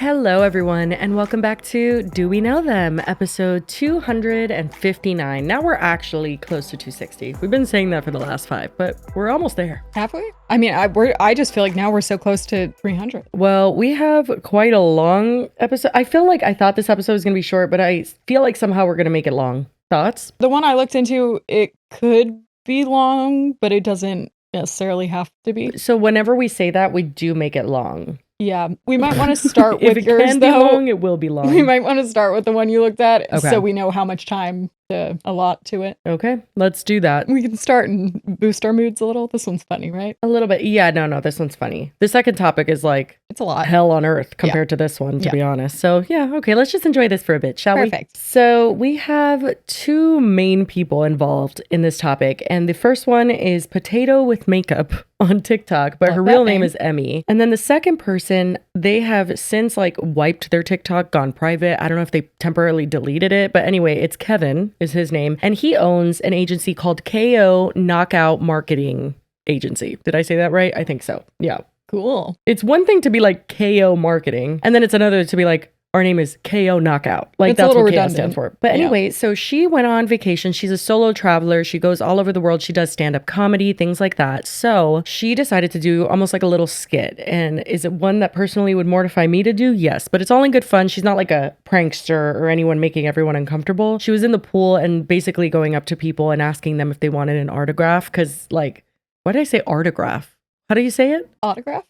Hello, everyone, and welcome back to Do We Know Them, episode 259. Now we're actually close to 260. We've been saying that for the last 5, but we're almost there. Have we? I mean, I just feel like now we're so close to 300. Well, we have quite a long episode. I feel like I thought this episode was going to be short, but I feel like somehow we're going to make it long. Thoughts? The one I looked into, it could be long, but it doesn't necessarily have to be. So whenever we say that, we do make it long. Yeah, we might want to start If with it yours, can be though. long, it will be long. We might want to start with the one you looked at, Okay. so we know how much time to allot to it. Okay, let's do that. We can start and boost our moods a little. This one's funny, right? A little bit. Yeah, no, this one's funny. The second topic is like It's a lot. hell on earth compared to this one, to be honest. So yeah, okay, let's just enjoy this for a bit, shall we? Perfect. So we have two main people involved in this topic, and the first one is Potato with Makeup on TikTok, but Love her that real name name. is Emmy. And then the second person, they have since like wiped their TikTok, gone private. I don't know if they temporarily deleted it, but anyway, it's Kevin is his name, and he owns an agency called KO Knockout Marketing Agency. Did I say that right? I think so. Yeah. Cool. It's one thing to be like KO Marketing, and then it's another to be like, our name is KO Knockout. Like, It's a that's little what KO redundant. stands for. But Yeah. anyway, so she went on vacation. She's a solo traveler. She goes all over the world. She does stand-up comedy, things like that. So she decided to do almost like a little skit. And is it one that personally would mortify me to do? Yes, but it's all in good fun. She's not like a prankster or anyone making everyone uncomfortable. She was in the pool and basically going up to people and asking them if they wanted an autograph. Because like, why did I say autograph? How do you say it? Autograph?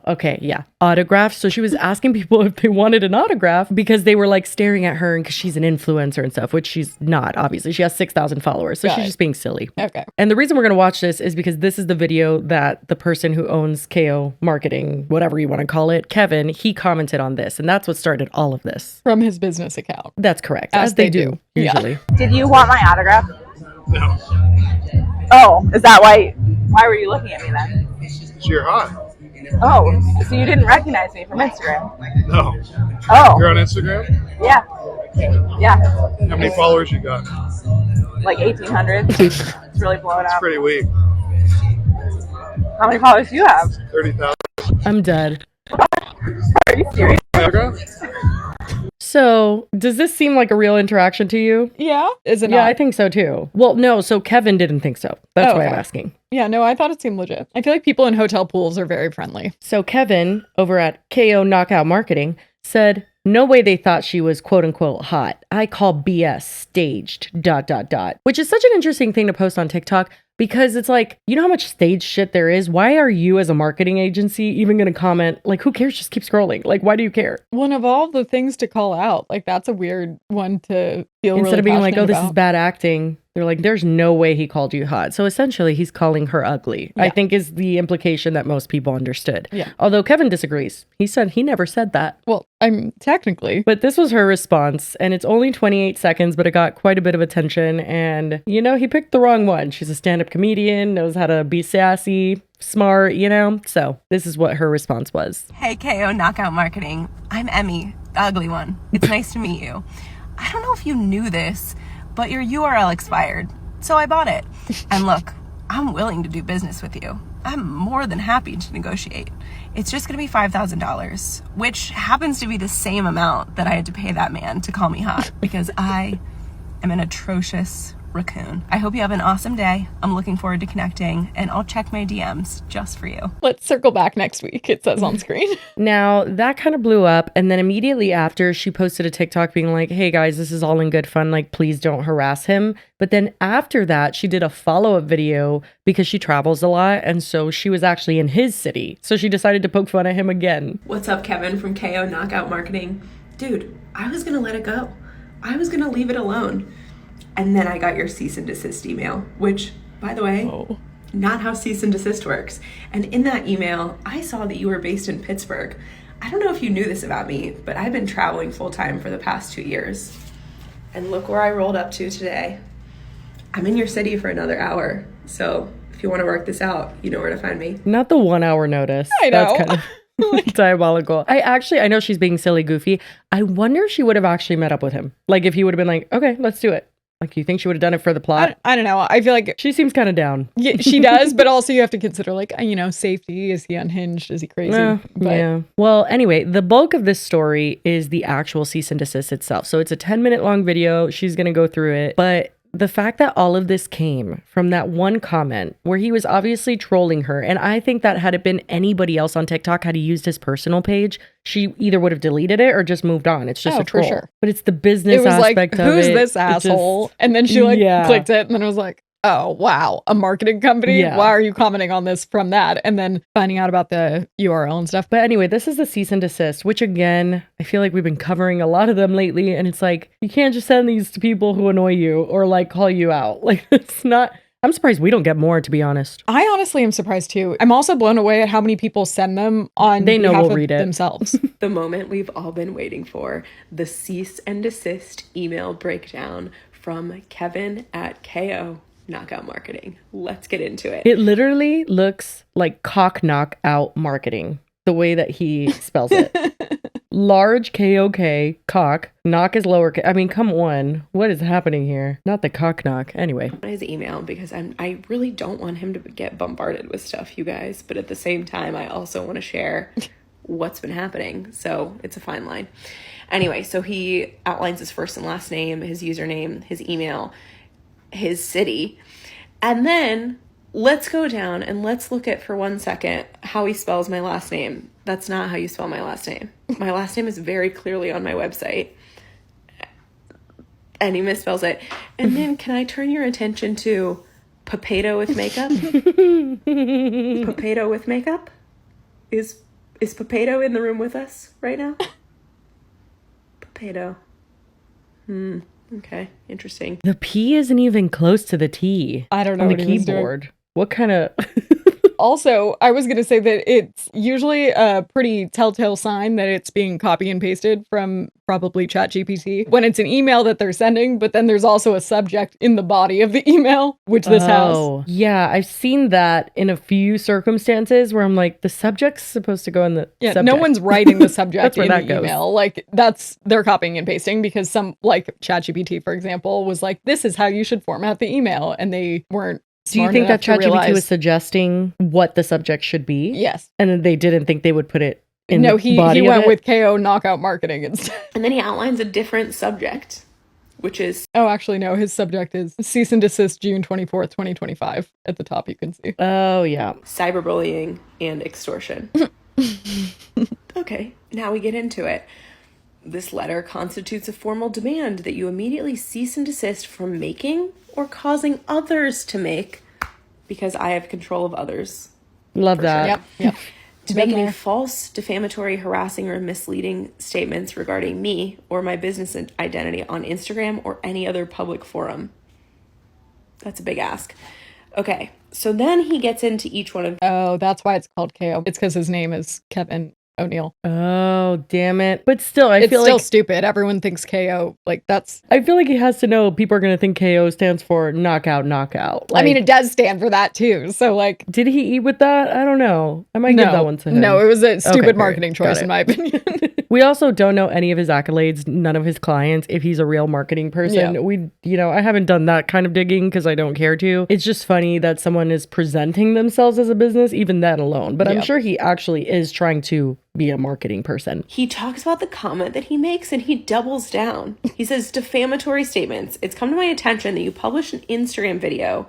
Okay, yeah. Autograph. So she was asking people if they wanted an autograph because they were like staring at her and because she's an influencer and stuff, which she's not, obviously. She has 6,000 followers, so Got she's it. just being silly. Okay. And the reason we're going to watch this is because this is the video that the person who owns KO Marketing, whatever you want to call it, Kevin, he commented on this. And that's what started all of this. From his business account. That's correct. As they they do, do. Yeah. usually. Did you want my autograph? No, Oh, is that why were you looking at me then? you're hot. Oh, so you didn't recognize me from Instagram? No, Oh, you're on Instagram. yeah. Yeah, How many followers you got? like 1,800. It's really blowing up. Pretty weak. How many followers do you have? 30,000. I'm dead. Are you serious? Autograph? So does this seem like a real interaction to you? Yeah? Is it Yeah, not? I think so too. Well, no, so Kevin didn't think so. That's Oh, why I'm okay. asking. Yeah, no, I thought it seemed legit. I feel like people in hotel pools are very friendly. So Kevin over at KO Knockout Marketing said, no way they thought she was quote unquote hot. I call BS staged ... Which is such an interesting thing to post on TikTok because it's like, you know how much stage shit there is? Why are you as a marketing agency even going to comment? Like, who cares? Just keep scrolling. Like, why do you care? One of all the things to call out, like that's a weird one to feel Instead really of being like, oh, passionate this is about. bad acting. They're like, there's no way he called you hot. So essentially, he's calling her ugly, I Yeah. think is the implication that most people understood. Yeah. Although Kevin disagrees. He said he never said that. Well, I'm technically. But this was her response, and it's only 28 seconds, but it got quite a bit of attention. And, you know, he picked the wrong one. She's a stand-up comedian, knows how to be sassy, smart, you know? So this is what her response was. Hey, KO Knockout Marketing. I'm Emmy, the ugly one. It's nice to meet you. I don't know if you knew this, but your URL expired, so I bought it. And look, I'm willing to do business with you. I'm more than happy to negotiate. It's just going to be $5,000, which happens to be the same amount that I had to pay that man to call me hot because I am an atrocious raccoon. I hope you have an awesome day. I'm looking forward to connecting, and I'll check my DMs just for you. Let's circle back next week, it says on screen. Now, that kind of blew up, and then immediately after, she posted a TikTok being like, hey guys, this is all in good fun, like, please don't harass him. But then after that, she did a follow-up video because she travels a lot, and so she was actually in his city. So she decided to poke fun at him again. What's up, Kevin from KO Knockout Marketing? Dude, I was gonna let it go. I was gonna leave it alone. And then I got your cease and desist email, which, by the way, not how cease and desist works. And in that email, I saw that you were based in Pittsburgh. I don't know if you knew this about me, but I've been traveling full time for the past 2 years. And look where I rolled up to today. I'm in your city for another hour. So if you want to work this out, you know where to find me. Not the 1 hour notice. I know. That's kind of diabolical. I know she's being silly goofy. I wonder if she would have actually met up with him. Like if he would have been like, okay, let's do it. Like, you think she would have done it for the plot? I don't know. I feel like She seems kind of down. yeah, she does, but also you have to consider, like, safety. Is he unhinged? Is he crazy? Yeah. Well, anyway, the bulk of this story is the actual cease and desist itself. So it's a 10-minute long video. She's going to go through it. But the fact that all of this came from that one comment where he was obviously trolling her, and I think that had it been anybody else on TikTok, had he used his personal page, she either would have deleted it or just moved on. It's just a troll. For sure. But it's the business It was like, aspect of who's it. this asshole? And then she clicked it, and then it was like, oh, wow, a marketing company? Yeah. Why are you commenting on this from that? And then finding out about the URL and stuff. But anyway, this is the cease and desist, which again, I feel like we've been covering a lot of them lately. And it's like, you can't just send these to people who annoy you or like call you out. Like, it's not, I'm surprised we don't get more, to be honest. I honestly am surprised too. I'm also blown away at how many people send them on They know behalf we'll of read it themselves. The moment we've all been waiting for, the cease and desist email breakdown from Kevin at KO Knockout Marketing. Let's get into it. It literally looks like cock knockout marketing, the way that he spells it. Large KOK, cock, knock is lower. I mean, come on. What is happening here? Not the cock knock. Anyway. His email because I really don't want him to get bombarded with stuff, you guys. But at the same time, I also want to share what's been happening. So it's a fine line. Anyway, so he outlines his first and last name, his username, his email, his city. And then let's go down and let's look at for 1 second how he spells my last name. That's not how you spell my last name. My last name is very clearly on my website. And he misspells it. And then can I turn your attention to Potato with makeup? Potato with makeup? Is Potato in the room with us right now? Potato. Okay, interesting. The P isn't even close to the T. I don't know on the what he was doing. keyboard. What kind of... Also, I was going to say that it's usually a pretty telltale sign that it's being copy and pasted from probably ChatGPT when it's an email that they're sending, but then there's also a subject in the body of the email, which this has. Yeah, I've seen that in a few circumstances where I'm like, the subject's supposed to go in the subject. No one's writing the subject in that the email. Like, they're copying and pasting because some, like ChatGPT, for example, was like, this is how you should format the email. And they weren't. Do you think that ChatGPT was suggesting what the subject should be? Yes. And then they didn't think they would put it in he went with KO Knockout Marketing instead. And then he outlines a different subject, which is... Oh, actually, no. His subject is Cease and Desist June 24th, 2025. At the top, you can see. Oh, yeah. Cyberbullying and extortion. Okay, now we get into it. This letter constitutes a formal demand that you immediately cease and desist from making or causing others to make, because I have control of others. Love that. Sure. Yep. To make any false, defamatory, harassing, or misleading statements regarding me or my business identity on Instagram or any other public forum. That's a big ask. Okay, so then he gets into each one of... Oh, that's why it's called KO. It's because his name is Kevin O'Neill. Oh, damn it. But still, I feel still like... stupid. Everyone thinks KO. Like, that's... I feel like he has to know people are going to think KO stands for knockout. Like, I mean, it does stand for that, too. So, like... Did he eat with that? I don't know. I might give that one to him. No, it was a stupid marketing choice, Got it. in my opinion. We also don't know any of his accolades, none of his clients, if he's a real marketing person. Yeah. I haven't done that kind of digging because I don't care to. It's just funny that someone is presenting themselves as a business, even that alone. But I'm sure he actually is trying to be a marketing person. He talks about the comment that he makes and he doubles down. He says, defamatory statements. It's come to my attention that you published an Instagram video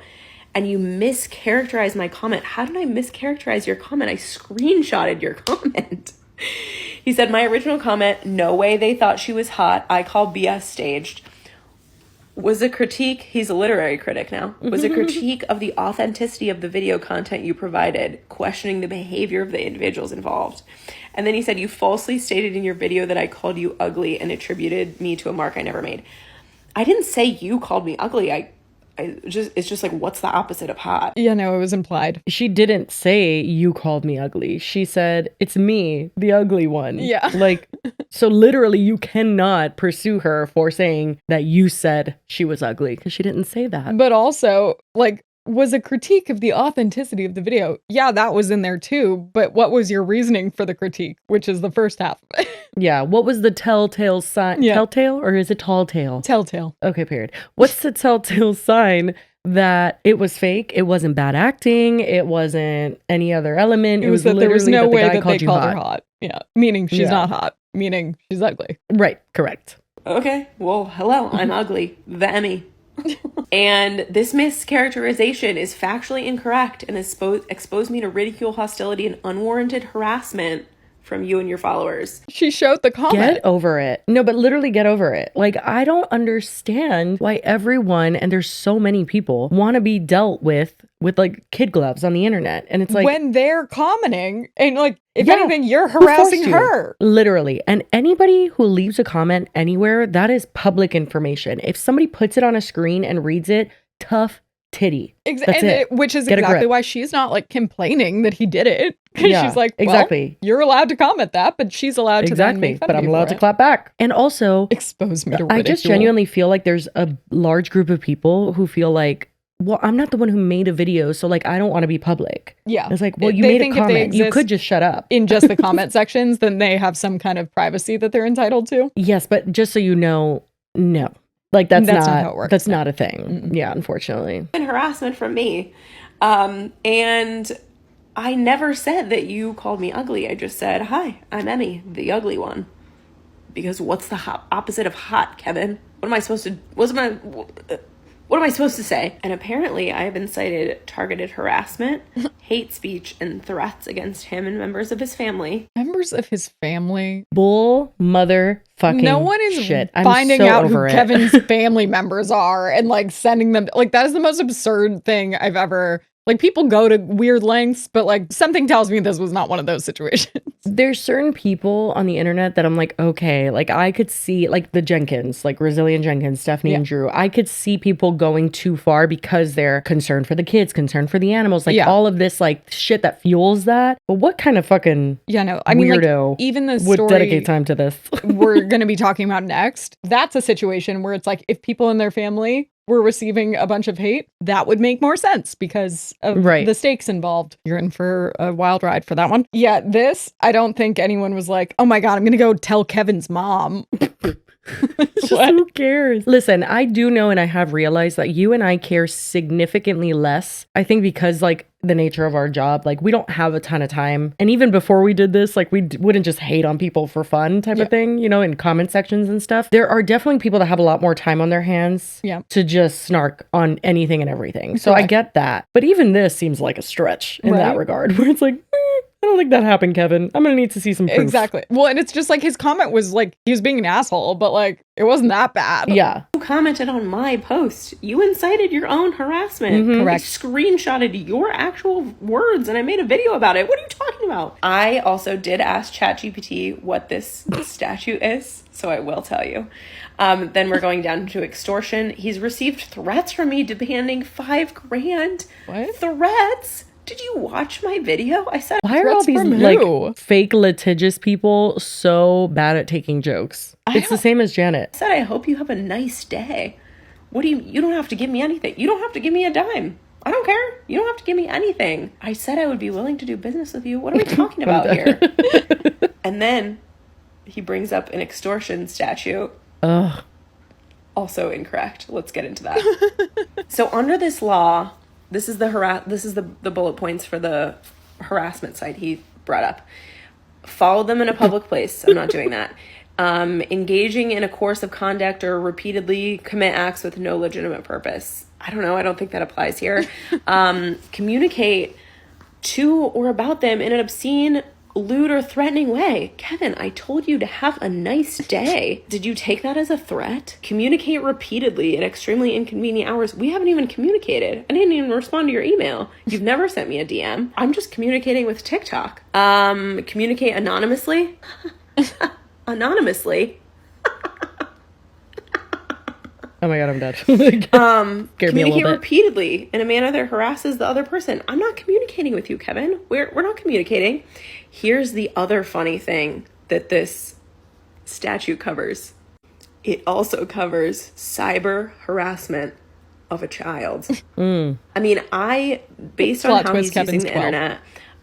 and you mischaracterized my comment. How did I mischaracterize your comment? I screenshotted your comment. He said, my original comment, no way they thought she was hot. I call BS staged. Was a critique, he's a literary critic now, was a critique of the authenticity of the video content you provided, questioning the behavior of the individuals involved. And then he said, you falsely stated in your video that I called you ugly and attributed me to a mark I never made. I didn't say you called me ugly. It's just like, what's the opposite of hot? Yeah, no, it was implied. She didn't say you called me ugly. She said, it's me, the ugly one. Yeah. Like, so literally you cannot pursue her for saying that you said she was ugly because she didn't say that. But also, like, was a critique of the authenticity of the video. Yeah, that was in there too, but what was your reasoning for the critique, which is the first half of it? Yeah, what was the telltale sign? Yeah. Telltale, or is it tall tale? Telltale. Okay, period. What's the telltale sign that it was fake? It wasn't bad acting. It wasn't any other element. It was that there was literally no way guy that they you called her hot. Yeah, meaning she's Yeah. not hot, meaning she's ugly. Right, correct. Okay, well, hello, I'm ugly, the Emmy. And this mischaracterization is factually incorrect and has exposed me to ridicule, hostility, and unwarranted harassment from you and your followers. She showed the comment. Get over it. No, but literally get over it. Like, I don't understand why everyone, and there's so many people, want to be dealt with like kid gloves on the internet. And it's like, when they're commenting, and like, if Yeah, anything, you're who forced harassing you? her. Literally. And anybody who leaves a comment anywhere, that is public information. If somebody puts it on a screen and reads it, tough titty. That's it. Which is Get a exactly grip. why she's not like complaining that he did it. 'Cause Yeah, she's like, well, exactly. you're allowed to comment that, but she's allowed to then Exactly. make fun But of I'm you allowed for to it. clap back. And also, Expose me to I just ridicule. genuinely feel like there's a large group of people who feel like, well, I'm not the one who made a video, so like I don't want to be public. Yeah. It's like, well, you They made a think if they comment. You exist could just shut up. in just the comment sections, then they have some kind of privacy that they're entitled to. Yes, but just so you know, no. Like that's That's not not how it works, That's no. not a thing. Yeah, unfortunately. And harassment from me. And I never said that you called me ugly. I just said, hi, I'm Emmy, the ugly one. Because what's the opposite of hot, Kevin? What am I supposed to say? And apparently I have incited targeted harassment, hate speech, and threats against him and members of his family. Members of his family. Bull motherfucking No one is shit. I'm finding so out who over it. Kevin's family members are and like sending them. Like, that is the most absurd thing I've ever. Like, people go to weird lengths, but like something tells me this was not one of those situations. There's certain people on the internet that I'm like, okay, like I could see, like the Jenkins, like Resilient Jenkins, Stephanie and Drew. I could see people going too far because they're concerned for the kids, concerned for the animals, like all of this like shit that fuels that. But what kind of fucking I mean, weirdo like, even the would story dedicate time to this? we're going to be talking about next, that's a situation where it's like, if people in their family were receiving a bunch of hate, that would make more sense because of the stakes involved. You're in for a wild ride for that one. Yeah, this, I don't think anyone was like, oh my God, I'm going to go tell Kevin's mom. Just who cares? Listen, I do know, and I have realized that you and I care significantly less. I think because like the nature of our job, like we don't have a ton of time. And even before we did this, like we wouldn't just hate on people for fun type of thing, you know, in comment sections and stuff. There are definitely people that have a lot more time on their hands to just snark on anything and everything. So I get that. But even this seems like a stretch in that regard, where it's like, I don't think that happened, Kevin. I'm going to need to see some proof. Exactly. Well, and it's just like his comment was like, he was being an asshole, but like, it wasn't that bad. Yeah. You commented on my post. You incited your own harassment. Correct. I screenshotted your actual words and I made a video about it. What are you talking about? I also did ask ChatGPT what this statute is, so I will tell you. Then we're going down to extortion. He's received threats from me demanding $5,000. What? Threats? Did you watch my video? I said, why are all Threats these from like who? fake litigious people so bad at taking jokes? It's the same as Janet. I hope you have a nice day. What do you don't have to give me anything. You don't have to give me a dime. I don't care. You don't have to give me anything. I said I would be willing to do business with you. What are we talking about here? And then he brings up an extortion statute. Ugh. Also incorrect. Let's get into that. So under this law, this is the bullet points for the harassment site he brought up. Follow them in a public place. I'm not doing that. Engaging in a course of conduct or repeatedly commit acts with no legitimate purpose. I don't know. I don't think that applies here. Communicate to or about them in an obscene, lewd, or threatening way. Kevin, I told you to have a nice day. Did you take that as a threat? Communicate repeatedly at extremely inconvenient hours. We haven't even communicated. I didn't even respond to your email. You've never sent me a DM. I'm just communicating with TikTok. Communicate anonymously. Anonymously. Oh my God, I'm dead. Scared me a Communicate little bit. repeatedly in a manner that harasses the other person. I'm not communicating with you, Kevin. We're not communicating. Here's the other funny thing that this statute covers. It also covers cyber harassment of a child. Mm. I mean, based on Plot how twist, he's using Kevin's the 12. internet,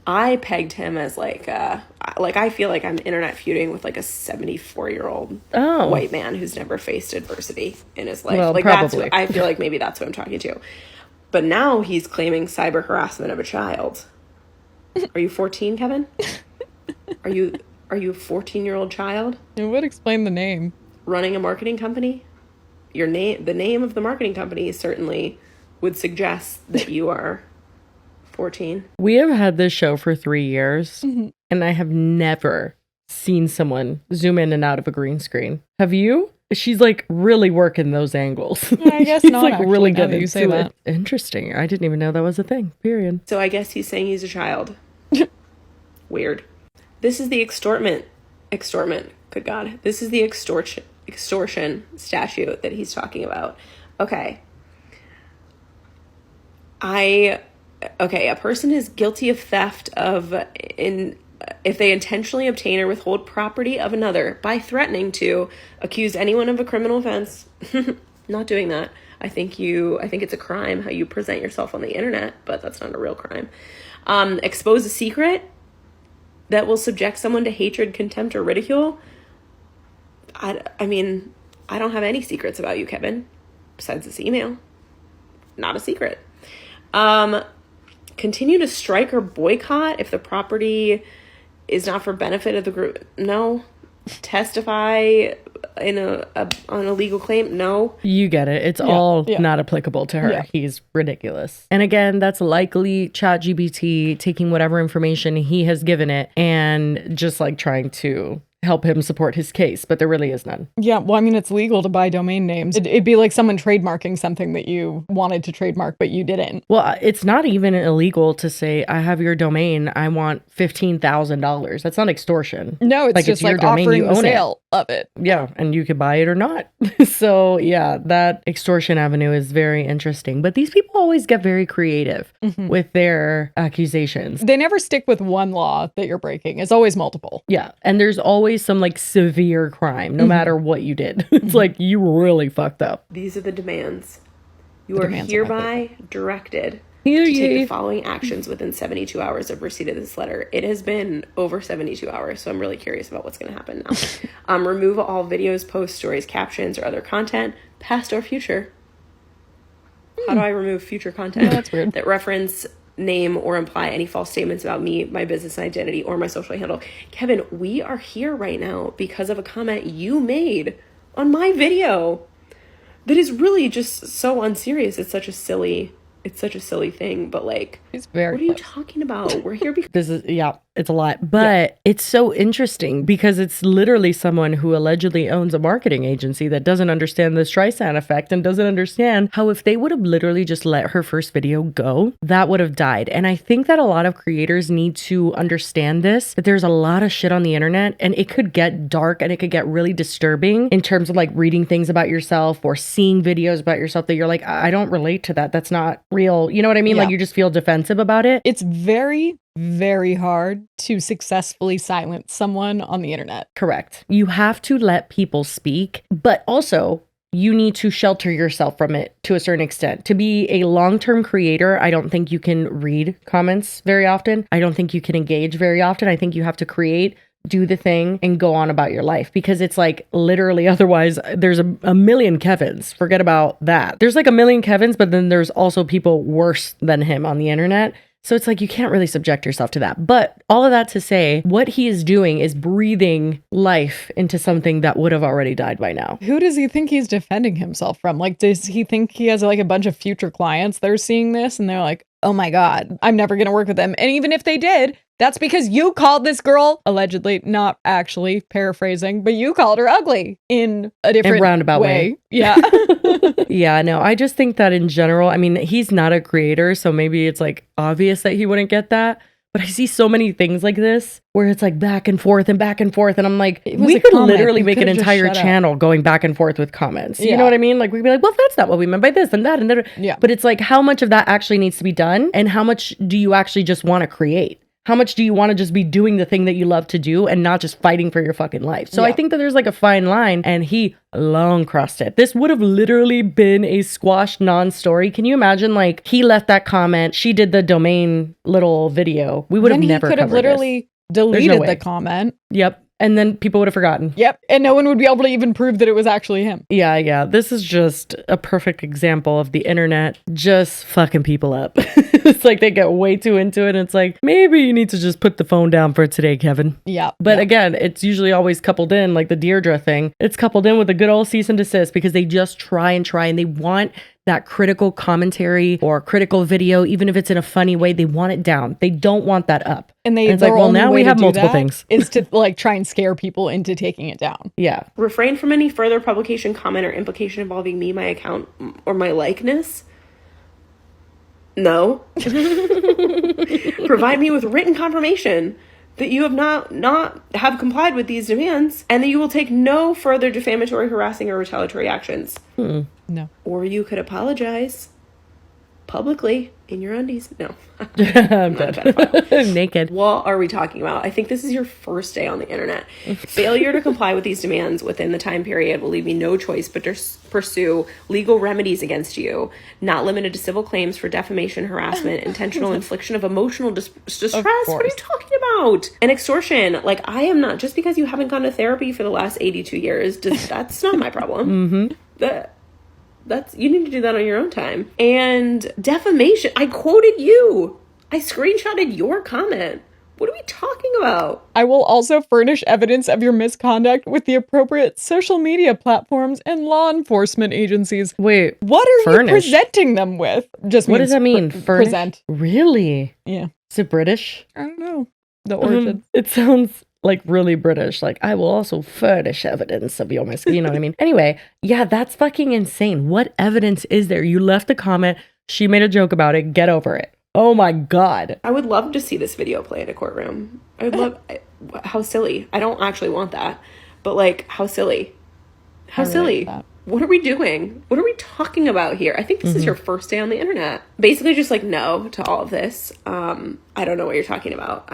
I pegged him as like I feel like I'm internet feuding with like a 74-year-old Oh. white man who's never faced adversity in his life. Well, like probably. I feel like maybe that's what I'm talking to. But now he's claiming cyber harassment of a child. Are you 14, Kevin? Are you a 14-year-old child It would explain the name. running a marketing company? The name of the marketing company certainly would suggest that you are 14. We have had this show for 3 years, and I have never seen someone zoom in and out of a green screen. Have you? She's like really working those angles. Yeah, I guess She's not, like actually, really now good that you into say that. it. Interesting. I didn't even know that was a thing. Period. So I guess he's saying he's a child. Weird. This is the extortment. Good God. This is the extortion statute that he's talking about. Okay. A person is guilty of theft if they intentionally obtain or withhold property of another by threatening to accuse anyone of a criminal offense. Not doing that. I think it's a crime how you present yourself on the internet, but that's not a real crime. Expose a secret that will subject someone to hatred, contempt, or ridicule. I mean, I don't have any secrets about you, Kevin, besides this email. Not a secret. Continue to strike or boycott if the property is not for benefit of the group. No. Testify on a legal claim. No. You get it. It's all not applicable to her. Yeah. He's ridiculous. And again, that's likely ChatGPT taking whatever information he has given it and just like trying to help him support his case, but there really is none. Yeah, well, I mean, it's legal to buy domain names. It'd be like someone trademarking something that you wanted to trademark, but you didn't. Well, it's not even illegal to say, I have your domain, I want $15,000. That's not extortion. No, it's Like, just it's your like domain, offering you the own it. sale of it. Yeah, and you could buy it or not. So yeah, that extortion avenue is very interesting. But these people always get very creative with their accusations. They never stick with one law that you're breaking. It's always multiple. Yeah, and there's always some like severe crime, no matter what you did. It's like you really fucked up. These are the demands. You The are demands are my hereby directed Hear to take ye. the following actions within 72 hours of receipt of this letter. It has been over 72 hours, so I'm really curious about what's going to happen now. Remove all videos, posts, stories, captions, or other content, past or future. How do I remove future content? Yeah, that's weird. That reference, name, or imply any false statements about me, my business identity, or my social handle. Kevin, we are here right now because of a comment you made on my video that is really just so unserious. It's such a silly thing, but like, It's very what are you close. talking about? We're here because This is, yeah, it's a lot. But it's so interesting because it's literally someone who allegedly owns a marketing agency that doesn't understand the Streisand effect and doesn't understand how if they would have literally just let her first video go, that would have died. And I think that a lot of creators need to understand this, that there's a lot of shit on the internet and it could get dark and it could get really disturbing in terms of like reading things about yourself or seeing videos about yourself that you're like, I don't relate to that. That's not real. You know what I mean? Yeah. Like you just feel defensive about it. It's very, very hard to successfully silence someone on the internet. Correct. You have to let people speak, but also you need to shelter yourself from it to a certain extent. To be a long-term creator, I don't think you can read comments very often. I don't think you can engage very often. I think you have to create, do the thing, and go on about your life because it's like literally otherwise there's a million Kevins. Forget about that. There's like a million Kevins, but then there's also people worse than him on the internet. So it's like you can't really subject yourself to that. But all of that to say, what he is doing is breathing life into something that would have already died by now. Who does he think he's defending himself from? Like, does he think he has like a bunch of future clients that are seeing this and they're like, oh my God, I'm never going to work with them. And even if they did, that's because you called this girl, allegedly, not actually paraphrasing, but you called her ugly in a different roundabout way. Yeah. Yeah, no, I just think that in general, I mean, he's not a creator, so maybe it's like obvious that he wouldn't get that. But I see so many things like this where it's like back and forth. And I'm like, It was we a could comment. literally You make an could've just entire shut up. channel going back and forth with comments. You Yeah. know what I mean? Like we'd be like, well, that's not what we meant by this and that and that. Yeah. But it's like, how much of that actually needs to be done? And how much do you actually just want to create? how much do you want to just be doing the thing that you love to do and not just fighting for your fucking life? So I think that there's like a fine line, and he long crossed it. This would have literally been a squashed non-story. Can you imagine, like, he left that comment, she did the domain little video. We would have never covered this. He could have literally deleted the comment. Yep. And then people would have forgotten. Yep. And no one would be able to even prove that it was actually him. Yeah. This is just a perfect example of the internet just fucking people up. It's like they get way too into it. And it's like, maybe you need to just put the phone down for today, Kevin. Yeah. But again, it's usually always coupled in, like the Deirdre thing. It's coupled in with a good old cease and desist, because they just try and they want that critical commentary or critical video, even if it's in a funny way, they want it down. They don't want that up. And it's like, well, now we have multiple things. Is to like try and scare people into taking it down. Yeah. Refrain from any further publication, comment, or implication involving me, my account, or my likeness. No. Provide me with written confirmation that you have not have complied with these demands, and that you will take no further defamatory, harassing, or retaliatory actions. No. Or you could apologize publicly in your undies. No. I'm dead. Naked. What are we talking about? I think this is your first day on the internet. Failure to comply with these demands within the time period will leave me no choice but to pursue legal remedies against you, not limited to civil claims for defamation, harassment, intentional infliction of emotional distress. What are you talking about? And extortion. Like, I am not, just because you haven't gone to therapy for the last 82 years, that's not my problem. That's you need to do that on your own time. And defamation. I quoted you. I screenshotted your comment. What are we talking about? I will also furnish evidence of your misconduct with the appropriate social media platforms and law enforcement agencies. Wait, what are you presenting them with? Just what does that mean? Present. Really? Yeah. Is it British? I don't know. The origin. It sounds like really British. Like, I will also furnish evidence of your you know what I mean? Anyway, yeah, that's fucking insane. What evidence is there? You left a comment. She made a joke about it. Get over it. Oh my God. I would love to see this video play in a courtroom. I would love, how silly. I don't actually want that, but like, how silly. How silly. What are we doing? What are we talking about here? I think this is your first day on the internet. Basically just like, no to all of this. I don't know what you're talking about.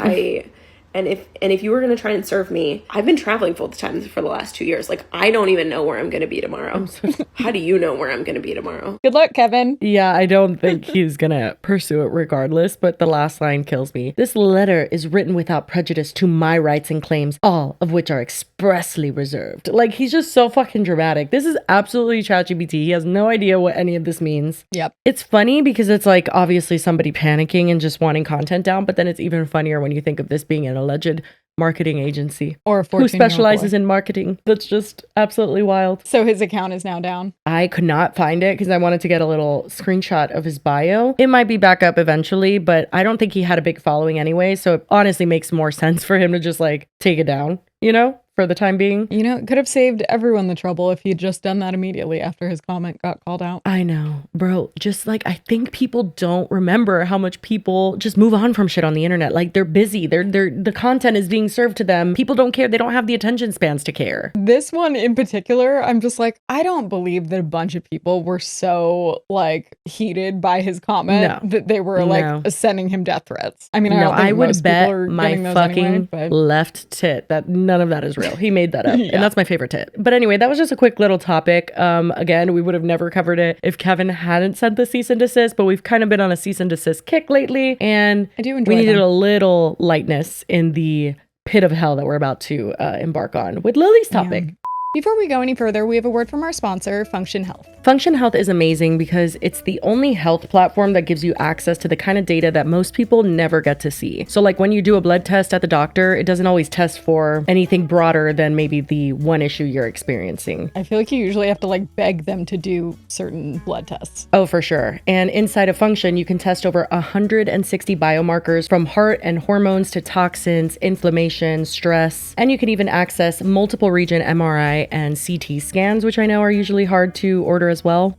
And if you were going to try and serve me, I've been traveling full time for the last 2 years. Like, I don't even know where I'm going to be tomorrow. How do you know where I'm going to be tomorrow? Good luck, Kevin. Yeah, I don't think he's going to pursue it regardless, but the last line kills me. This letter is written without prejudice to my rights and claims, all of which are expressly reserved. Like, he's just so fucking dramatic. This is absolutely ChatGPT. He has no idea what any of this means. Yep. It's funny because it's like obviously somebody panicking and just wanting content down, but then it's even funnier when you think of this being an alleged marketing agency or who specializes in marketing. That's just absolutely wild. So his account is now down. I could not find it because I wanted to get a little screenshot of his bio. It might be back up eventually, but I don't think he had a big following anyway. So it honestly makes more sense for him to just like take it down, you know, for the time being. You know, it could have saved everyone the trouble if he'd just done that immediately after his comment got called out. I know, bro. Just like, I think people don't remember how much people just move on from shit on the internet. Like, they're busy. The content is being served to them. People don't care. They don't have the attention spans to care. This one in particular, I'm just like, I don't believe that a bunch of people were so like heated by his comment that they were like sending him death threats. I mean, I would bet my fucking left tit that none of that is real. He made that up. And that's my favorite tit. But anyway, that was just a quick little topic. Again, we would have never covered it if Kevin hadn't sent the cease and desist, but we've kind of been on a cease and desist kick lately. And I do enjoy we needed a little lightness in the pit of hell that we're about to embark on with Lily's topic. Yeah. Before we go any further, we have a word from our sponsor, Function Health. Function Health is amazing because it's the only health platform that gives you access to the kind of data that most people never get to see. So like when you do a blood test at the doctor, it doesn't always test for anything broader than maybe the one issue you're experiencing. I feel like you usually have to like beg them to do certain blood tests. Oh, for sure. And inside of Function, you can test over 160 biomarkers from heart and hormones to toxins, inflammation, stress, and you can even access multiple region MRI and CT scans, which I know are usually hard to order as well.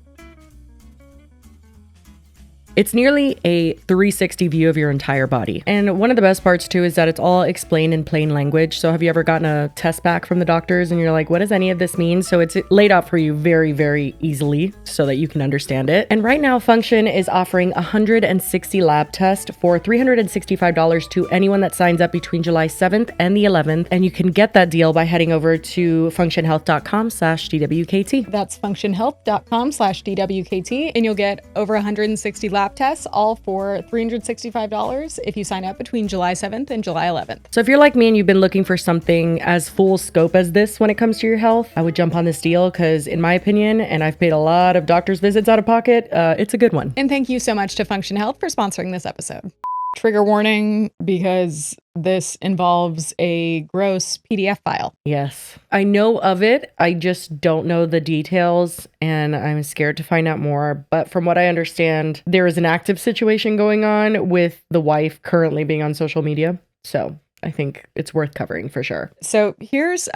It's nearly a 360 view of your entire body. And one of the best parts too is that it's all explained in plain language. So have you ever gotten a test back from the doctors and you're like, what does any of this mean? So it's laid out for you very, very easily so that you can understand it. And right now, Function is offering 160 lab tests for $365 to anyone that signs up between July 7th and the 11th. And you can get that deal by heading over to functionhealth.com/DWKT. That's functionhealth.com/DWKT, and you'll get over 160 lab tests, all for $365 if you sign up between July 7th and July 11th. So if you're like me and you've been looking for something as full scope as this when it comes to your health, I would jump on this deal because in my opinion, and I've paid a lot of doctor's visits out of pocket, it's a good one. And thank you so much to Function Health for sponsoring this episode. Trigger warning, because this involves a gross PDF file. Yes. I know of it. I just don't know the details and I'm scared to find out more. But from what I understand, there is an active situation going on with the wife currently being on social media. So I think it's worth covering for sure. So here's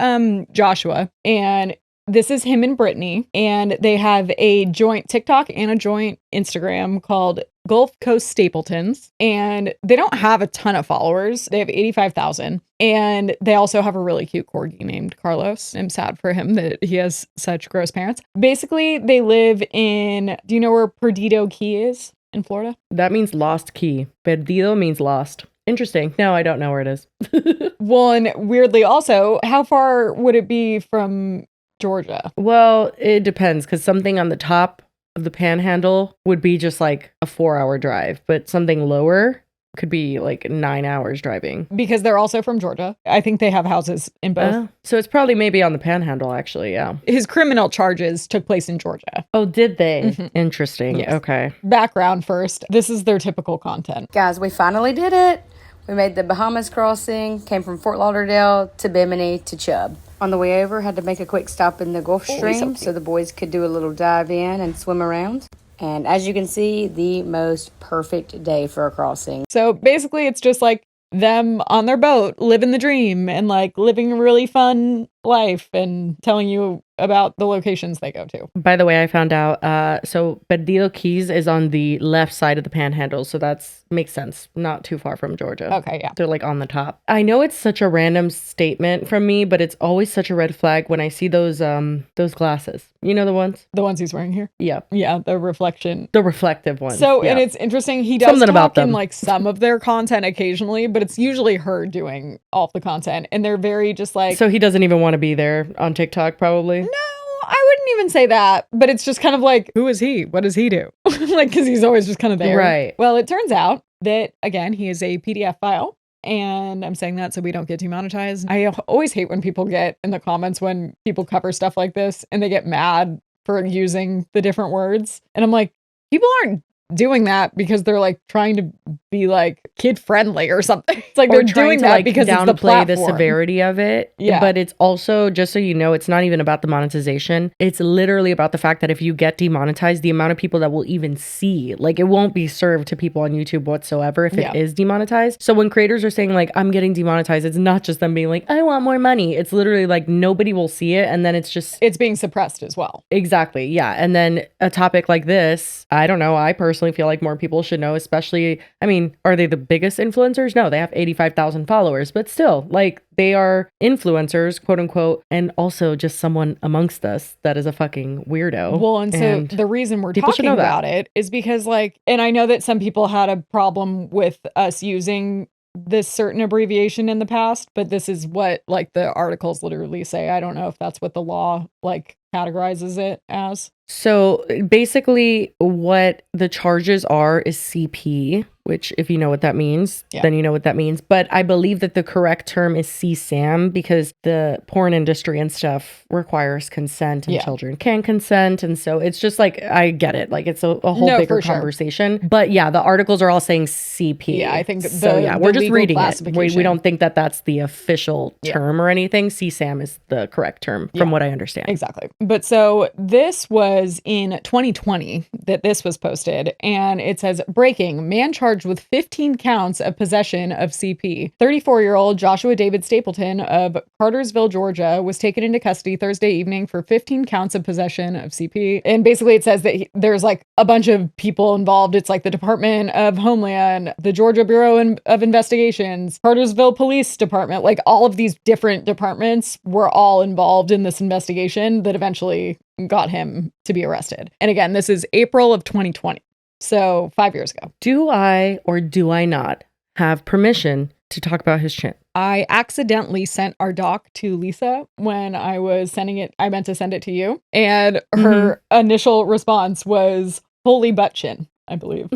Joshua, and this is him and Brittany, and they have a joint TikTok and a joint Instagram called Gulfcoast Stapletons, and they don't have a ton of followers. They have 85,000, and they also have a really cute corgi named Carlos. I'm sad for him that he has such gross parents. Basically, they live in, do you know where Perdido Key is in Florida? That means lost key. Perdido means lost. Interesting. No, I don't know where it is. Well, and weirdly also, how far would it be from Georgia? Well, it depends because something on the top of the panhandle would be just like a 4-hour drive, but something lower could be like 9 hours driving. Because they're also from Georgia. I think they have houses in both. So it's probably maybe on the panhandle, actually. Yeah. His criminal charges took place in Georgia. Oh, did they? Mhm. Interesting. Yes. Okay. Background first. This is their typical content. Guys, we finally did it. We made the Bahamas crossing, came from Fort Lauderdale to Bimini to Chubb. On the way over, had to make a quick stop in the Gulf Stream so the boys could do a little dive in and swim around. And as you can see, the most perfect day for a crossing. So basically, it's just like them on their boat, living the dream and like living a really fun life and telling you about the locations they go to. By the way, I found out, so Perdido Keys is on the left side of the panhandle, so that's makes sense. Not too far from Georgia. Okay, yeah. They're like on the top. I know it's such a random statement from me, but it's always such a red flag when I see those glasses. You know the ones? The ones he's wearing here? Yeah. Yeah, the reflection. The reflective ones. So, yeah. and it's interesting, he does Something talk about in them. like some of their content occasionally, but it's usually her doing all of the content. And they're very just like... So he doesn't even want to be there on TikTok, probably? No, I wouldn't even say that, but it's just kind of like, who is he? What does he do? Like, because he's always just kind of there. Right. Well, it turns out that, again, he is a PDF file. And I'm saying that so we don't get demonetized. I always hate when people get in the comments when people cover stuff like this and they get mad for using the different words. And I'm like, people aren't doing that because they're like trying to be like kid friendly or something. It's like Or they're trying doing to that like because it's the downplay the platform. severity of it. Yeah. But it's also, just so you know, it's not even about the monetization. It's literally about the fact that if you get demonetized, the amount of people that will even see, like it won't be served to people on YouTube whatsoever if it is demonetized. So when creators are saying like, I'm getting demonetized, it's not just them being like, I want more money. It's literally like nobody will see it. And then it's just... It's being suppressed as well. Exactly. Yeah. And then a topic like this, I don't know. I personally feel like more people should know, especially, I mean, are they the biggest influencers? No, they have 85,000 followers, but still, like, they are influencers, quote unquote, and also just someone amongst us that is a fucking weirdo. Well, and so the reason we're people should talking know that. about it is because, like, and I know that some people had a problem with us using this certain abbreviation in the past, but this is what, like, the articles literally say. I don't know if that's what the law, like, categorizes it as. So basically what the charges are is CP, which if you know what that means, then you know what that means. But I believe that the correct term is CSAM because the porn industry and stuff requires consent and children can consent. And so it's just like, I get it. Like it's a whole bigger conversation. But yeah, the articles are all saying CP. Yeah, I think so. Yeah, we're just reading it. We don't think that that's the official Yeah. term or anything. CSAM is the correct term from what I understand. Exactly. But so this was in 2020 that this was posted, and it says, breaking, man charged with 15 counts of possession of CP. 34-year-old Joshua David Stapleton of Cartersville, Georgia, was taken into custody Thursday evening for 15 counts of possession of CP. And basically it says that there's like a bunch of people involved. It's like the Department of Homeland, the Georgia Bureau of Investigations, Cartersville Police Department, like all of these different departments were all involved in this investigation that eventually got him to be arrested. And again, this is April of 2020. So 5 years ago. Do I or do I not have permission to talk about his chin? I accidentally sent our doc to Lisa when I was sending it. I meant to send it to you. And her initial response was, holy butt chin, I believe.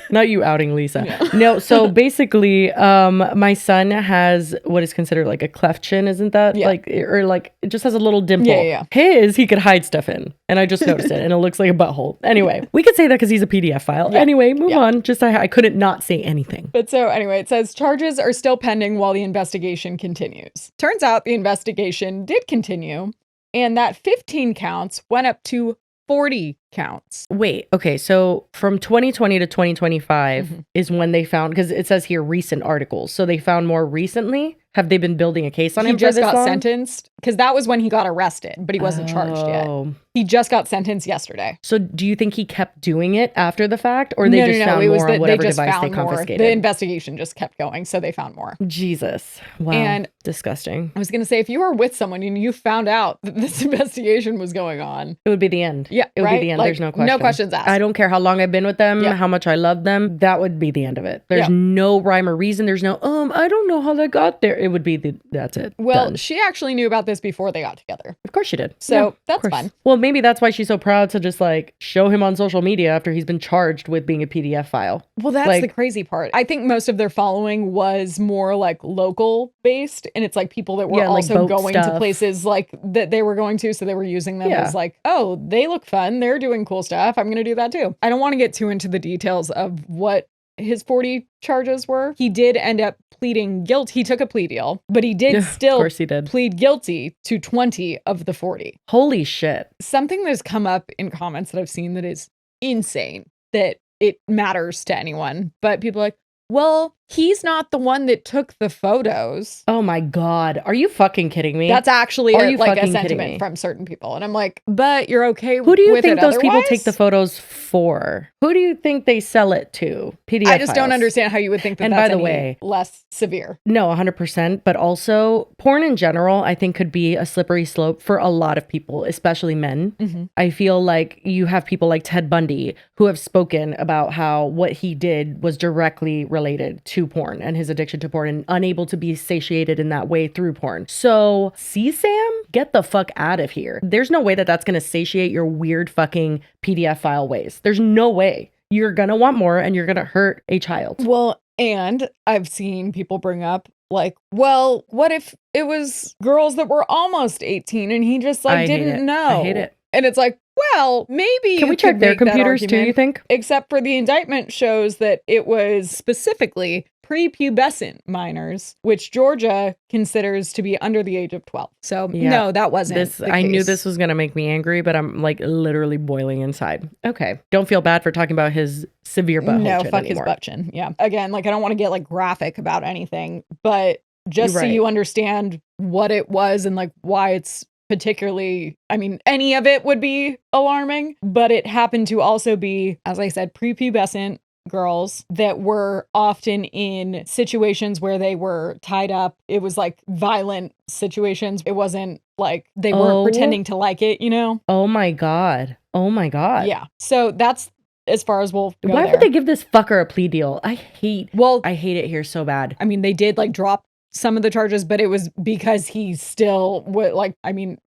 Not you outing Lisa. Yeah. No, so basically, my son has what is considered like a cleft chin, isn't that? Yeah. Like, or like, it just has a little dimple. Yeah. His, he could hide stuff in. And I just noticed it, and it looks like a butthole. Anyway, we could say that because he's a PDF file. Yeah. Anyway, move on. Just, I couldn't not say anything. But so anyway, it says charges are still pending while the investigation continues. Turns out the investigation did continue, and that 15 counts went up to 40 counts. Wait, okay, so from 2020 to 2025 is when they found, because it says here recent articles. So they found more recently? Have they been building a case on him? He just for this got long? sentenced because that was when he got arrested, but he wasn't charged yet. He just got sentenced yesterday. So do you think he kept doing it after the fact, or they just found more on whatever device they confiscated? The investigation just kept going, so they found more. Jesus. Wow. And disgusting. I was going to say, if you were with someone and you found out that this investigation was going on, it would be the end. Yeah, it would be the end. Like, There's no question. No questions asked. I don't care how long I've been with them, how much I love them. That would be the end of it. There's no rhyme or reason. There's no, I don't know how that got there. It would be that's it. Well, Done. she actually knew about this before they got together. Of course she did. So that's fun. Well, maybe that's why she's so proud to just like show him on social media after he's been charged with being a PDF file. Well, that's the crazy part. I think most of their following was more like local based, and it's like people that were also like going stuff. to places like that they were going to, so they were using them as like, oh, they look fun, they're doing cool stuff, I'm gonna do that too. I don't want to get too into the details of what his 40 charges were. He did end up pleading guilty. He took a plea deal, but he did still plead guilty to 20 of the 40. Holy shit. Something that's come up in comments that I've seen that is insane, that it matters to anyone, but people are like, well, he's not the one that took the photos. Oh my God. Are you fucking kidding me? That's actually a kidding sentiment me? from certain people. And I'm like, but you're okay with it. Who do you think those people otherwise? take the photos for? Who do you think they sell it to? PDF I just don't files. understand how you would think that And that's by the any way, less severe. No, 100%. But also, porn in general, I think could be a slippery slope for a lot of people, especially men. I feel like you have people like Ted Bundy who have spoken about how what he did was directly related to porn and his addiction to porn and unable to be satiated in that way through porn. So, Sam, get the fuck out of here. There's no way that that's going to satiate your weird fucking PDF file ways. There's no way. You're going to want more and you're going to hurt a child. Well, and I've seen people bring up like, well, what if it was girls that were almost 18 and he just like didn't know? I hate it. And it's like, well, maybe Can we check their computers too, you think? Except for the indictment shows that it was specifically prepubescent minors, which Georgia considers to be under the age of 12. So no, that wasn't the I knew case. this was going to make me angry, but I'm like literally boiling inside. Okay. Don't feel bad for talking about his severe butthole No, chin fuck anymore. his butt chin. Yeah. Again, like I don't want to get like graphic about anything, but just so you understand what it was and like why it's particularly, I mean, any of it would be alarming, but it happened to also be, as I said, prepubescent girls that were often in situations where they were tied up. It was like violent situations. It wasn't like they weren't pretending to like it, you know? Oh my God. Oh my God. Yeah. So that's as far as we'll go Why there. would they give this fucker a plea deal? I hate it here so bad. I mean, they did like drop some of the charges, but it was because he still would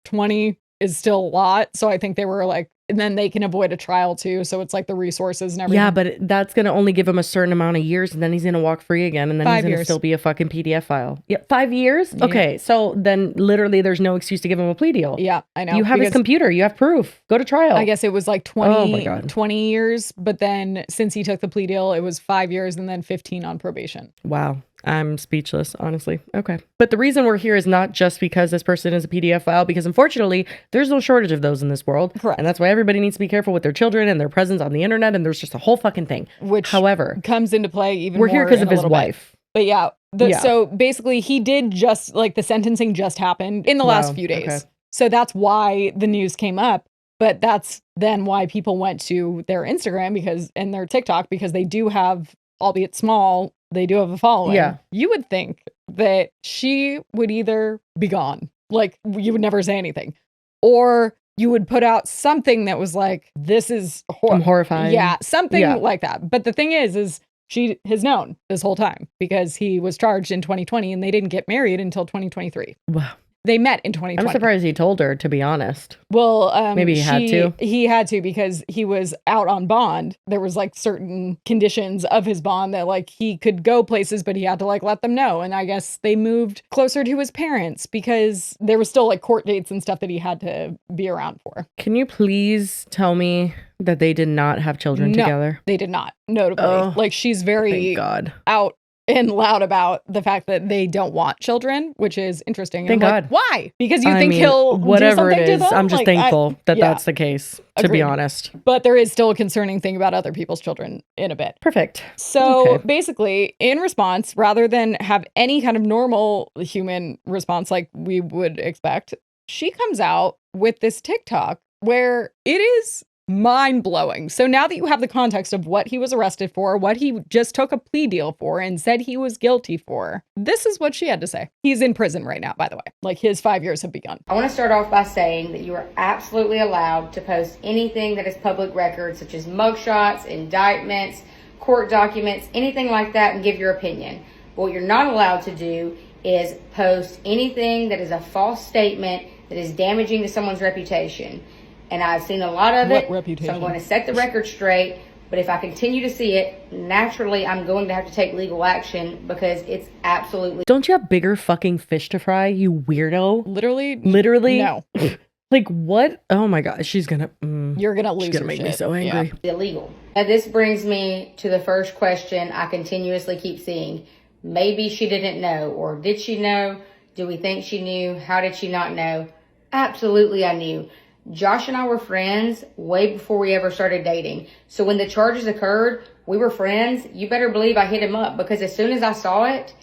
20 is still a lot. So I think they were like, and then they can avoid a trial too. So it's like the resources and everything. Yeah, but that's going to only give him a certain amount of years and then he's going to walk free again and then 5 he's going to years. still be a fucking PDF file. Yeah, 5 years? Yeah. Okay, so then literally there's no excuse to give him a plea deal. Yeah, I know. You have his computer. You have proof. Go to trial. I guess it was like 20, Oh my God. 20 years. But then since he took the plea deal, it was 5 years and then 15 on probation. Wow. I'm speechless, honestly. Okay. But the reason we're here is not just because this person is a PDF file, because unfortunately, there's no shortage of those in this world. Correct. And that's why everybody needs to be careful with their children and their presence on the internet. And there's just a whole fucking thing. Which, however, comes into play even we're more here because in of a his little bit. wife. But yeah, Yeah. so basically he did just, like, the sentencing just happened in the last few days. Okay. So that's why the news came up. But that's then why people went to their Instagram and their TikTok, because they do have, albeit small, they do have a following. Yeah. You would think that she would either be gone, like you would never say anything, or you would put out something that was like, this is I'm horrified. Yeah, something Yeah. like that. But the thing is she has known this whole time, because he was charged in 2020 and they didn't get married until 2023. Wow. They met in 2020. I'm surprised he told her, to be honest. Well, Maybe he had to. He had to, because he was out on bond. There was like certain conditions of his bond that like he could go places, but he had to like let them know. And I guess they moved closer to his parents because there was still like court dates and stuff that he had to be around for. Can you please tell me that they did not have children together? They did not, notably. Oh, like she's very Thank God. out and loud about the fact that they don't want children, which is interesting. And Thank I'm like, God. why? Because you think he'll whatever do something it is. to them? I'm just Like, thankful that yeah. that's the case, to be Agreed. honest. But there is still a concerning thing about other people's children in a bit. Perfect. So Okay. basically, in response, rather than have any kind of normal human response like we would expect, she comes out with this TikTok where it is mind-blowing. So now that you have the context of what he was arrested for, what he just took a plea deal for and said he was guilty for, this is what she had to say. He's in prison right now, by the way. Like, his 5 years have begun. I want to start off by saying that you are absolutely allowed to post anything that is public record, such as mugshots, indictments, court documents, anything like that, and give your opinion. But what you're not allowed to do is post anything that is a false statement that is damaging to someone's reputation. And I've seen a lot of it, so I'm going to set the record straight. But if I continue to see it, naturally, I'm going to have to take legal action because it's absolutely... Don't you have bigger fucking fish to fry, you weirdo? Literally? No. No. Like, what? Oh my God. She's gonna... You're gonna lose She's gonna your make me shit. so angry. Yeah. illegal. Now, this brings me to the first question I continuously keep seeing. Maybe she didn't know, or did she know? Do we think she knew? How did she not know? Absolutely, I knew. Josh and I were friends way before we ever started dating. So when the charges occurred, we were friends. You better believe I hit him up, because as soon as I saw it,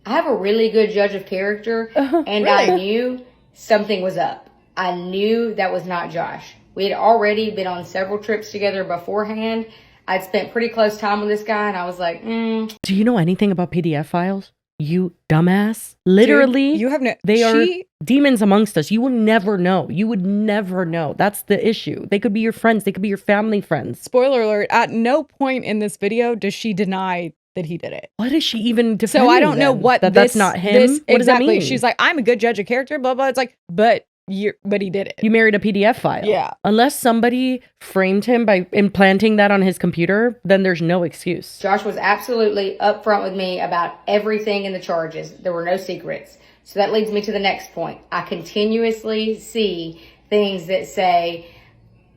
I have a really good judge of character, and I knew something was up. I knew that was not Josh. We had already been on several trips together beforehand. I'd spent pretty close time with this guy, and I was like, Do you know anything about PDF files? You dumbass. Literally, Dude, you have no... they are demons amongst us. You will never know. You would never know. That's the issue. They could be your friends. They could be your family friends. Spoiler alert, at no point in this video does she deny that he did it. What is she even defending? So I don't know then? what that's not him. What does that exactly. mean? She's like, I'm a good judge of character, blah, blah. It's like, but he did it. You married a PDF file. Yeah. Unless somebody framed him by implanting that on his computer, then there's no excuse. Josh was absolutely upfront with me about everything in the charges. There were no secrets. So that leads me to the next point. I continuously see things that say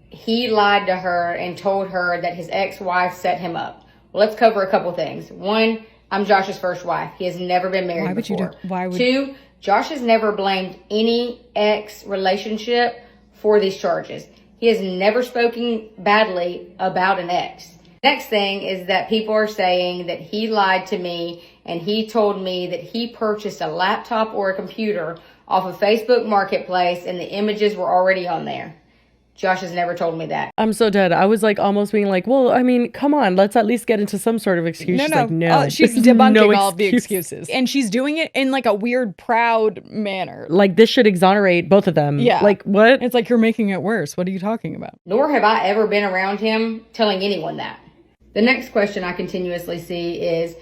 he lied to her and told her that his ex-wife set him up. Well, let's cover a couple things. One, I'm Josh's first wife. He has never been married before. Two, Josh has never blamed any ex relationship for these charges. He has never spoken badly about an ex. Next thing is that people are saying that he lied to me and he told me that he purchased a laptop or a computer off of Facebook Marketplace and the images were already on there. Josh has never told me that. I'm so dead. I was like almost being like, well, I mean, come on, let's at least get into some sort of excuse. No, She's no. like, no. She's this is debunking no all of the excuse. excuses. And she's doing it in like a weird, proud manner. Like, this should exonerate both of them. Yeah. Like, what? It's like, you're making it worse. What are you talking about? Nor have I ever been around him telling anyone that. The next question I continuously see is,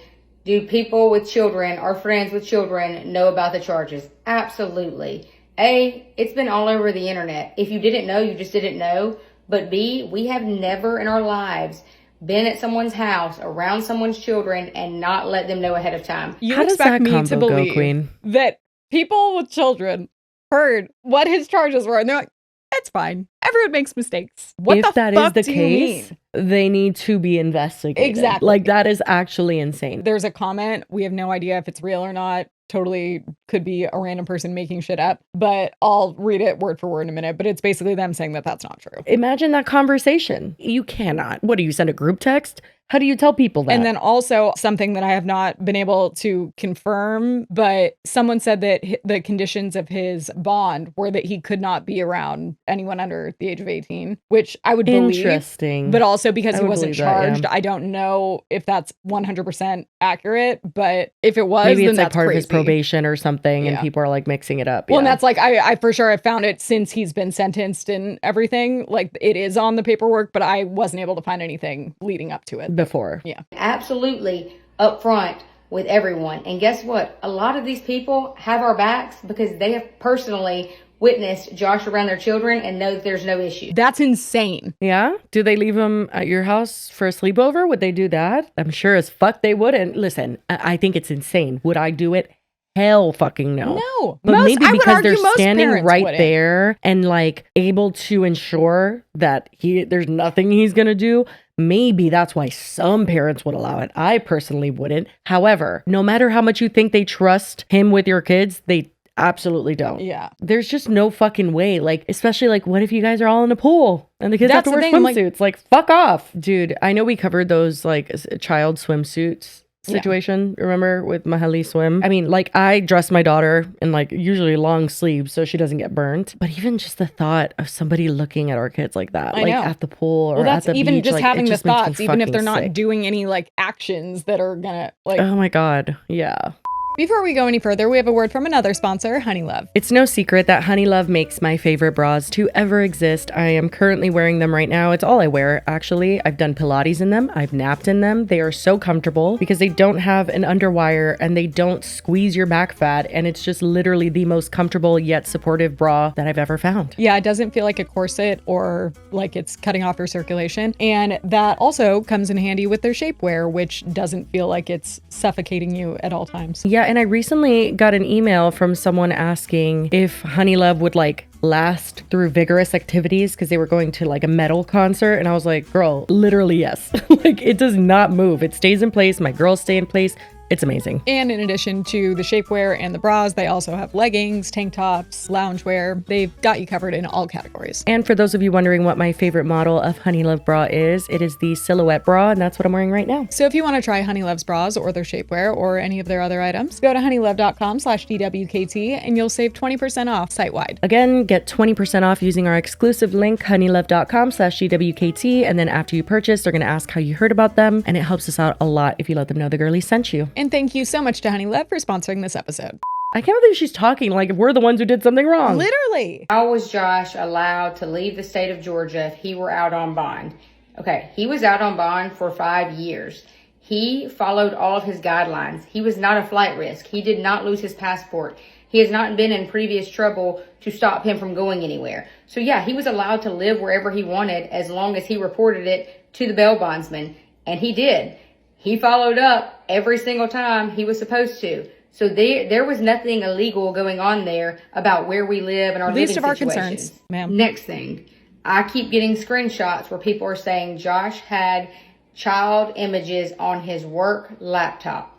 do people with children or friends with children know about the charges? Absolutely. A, it's been all over the internet. If you didn't know, you just didn't know. But B, we have never in our lives been at someone's house around someone's children and not let them know ahead of time. You How does expect that me to combo go, believe Queen? that people with children heard what his charges were and they're like, It's fine. Everyone makes mistakes. What if the that fuck is the do you case, mean? they need to be investigated. Exactly. Like, that is actually insane. There's a comment. We have no idea if it's real or not. Totally could be a random person making shit up, but I'll read it word for word in a minute. But it's basically them saying that that's not true. Imagine that conversation. You cannot. What do you send a group text? How do you tell people that? And then also something that I have not been able to confirm, but someone said that the conditions of his bond were that he could not be around anyone under the age of 18, which I would believe. Interesting. But also because I he would wasn't believe that, charged, I don't know if that's 100% accurate, but if it was, maybe then it's like that's part crazy. of his probation or something, and Yeah. people are like mixing it up. Well, and Yeah. that's like, I for sure have found it since he's been sentenced and everything. Like, it is on the paperwork, but I wasn't able to find anything leading up to it. Before. Yeah. Absolutely upfront with everyone. And guess what? A lot of these people have our backs because they have personally witnessed Josh around their children and know that there's no issue. That's insane. Yeah? Do they leave him at your house for a sleepover? Would they do that? I'm sure as fuck they wouldn't. Listen, I think it's insane. Would I do it? Hell fucking no. No. But maybe I would because argue they're most standing parents right wouldn't. there and like able to ensure that there's nothing he's gonna do. Maybe that's why some parents would allow it. I personally wouldn't. However, no matter how much you think they trust him with your kids, they absolutely don't. Yeah. There's just no fucking way. Like, especially like, what if you guys are all in a pool and the kids have That's to the wear thing, like- swimsuits? Like, fuck off. Dude, I know we covered those like child swimsuits situation, remember, with Mahali Swim. I mean, like, I dress my daughter in like usually long sleeves so she doesn't get burnt. But even just the thought of somebody looking at our kids like that, I like know. at the pool or Well, that's at the even beach, just like, having it the just makes me thoughts, even if they're fucking not sick. doing any like actions that are gonna like. Oh my God. Yeah. Before we go any further, we have a word from another sponsor, Honeylove. It's no secret that Honeylove makes my favorite bras to ever exist. I am currently wearing them right now. It's all I wear, actually. I've done Pilates in them. I've napped in them. They are so comfortable because they don't have an underwire and they don't squeeze your back fat. And it's just literally the most comfortable yet supportive bra that I've ever found. Yeah, it doesn't feel like a corset or like it's cutting off your circulation. And that also comes in handy with their shapewear, which doesn't feel like it's suffocating you at all times. Yeah, and I recently got an email from someone asking if Honeylove would like last through vigorous activities because they were going to like a metal concert. And I was like, girl, literally yes. Like, it does not move. It stays in place. My girls stay in place. It's amazing. And in addition to the shapewear and the bras, they also have leggings, tank tops, loungewear. They've got you covered in all categories. And for those of you wondering what my favorite model of Honeylove bra is, it is the silhouette bra, and that's what I'm wearing right now. So if you want to try Honeylove's bras or their shapewear or any of their other items, go to honeylove.com/DWKT and you'll save 20% off site-wide. Again, get 20% off using our exclusive link, honeylove.com/DWKT. And then after you purchase, they're going to ask how you heard about them. And it helps us out a lot if you let them know the Girlies sent you. And thank you so much to Honeylove for sponsoring this episode. I can't believe she's talking like we're the ones who did something wrong. Literally. How was Josh allowed to leave the state of Georgia if he were out on bond? Okay, he was out on bond for 5 years. He followed all of his guidelines. He was not a flight risk. He did not lose his passport. He has not been in previous trouble to stop him from going anywhere. So yeah, he was allowed to live wherever he wanted as long as he reported it to the bail bondsman. And he did. He followed up every single time he was supposed to. So there was nothing illegal going on there about where we live and our Least living of our situations. concerns, ma'am. Next thing, I keep getting screenshots where people are saying Josh had child images on his work laptop.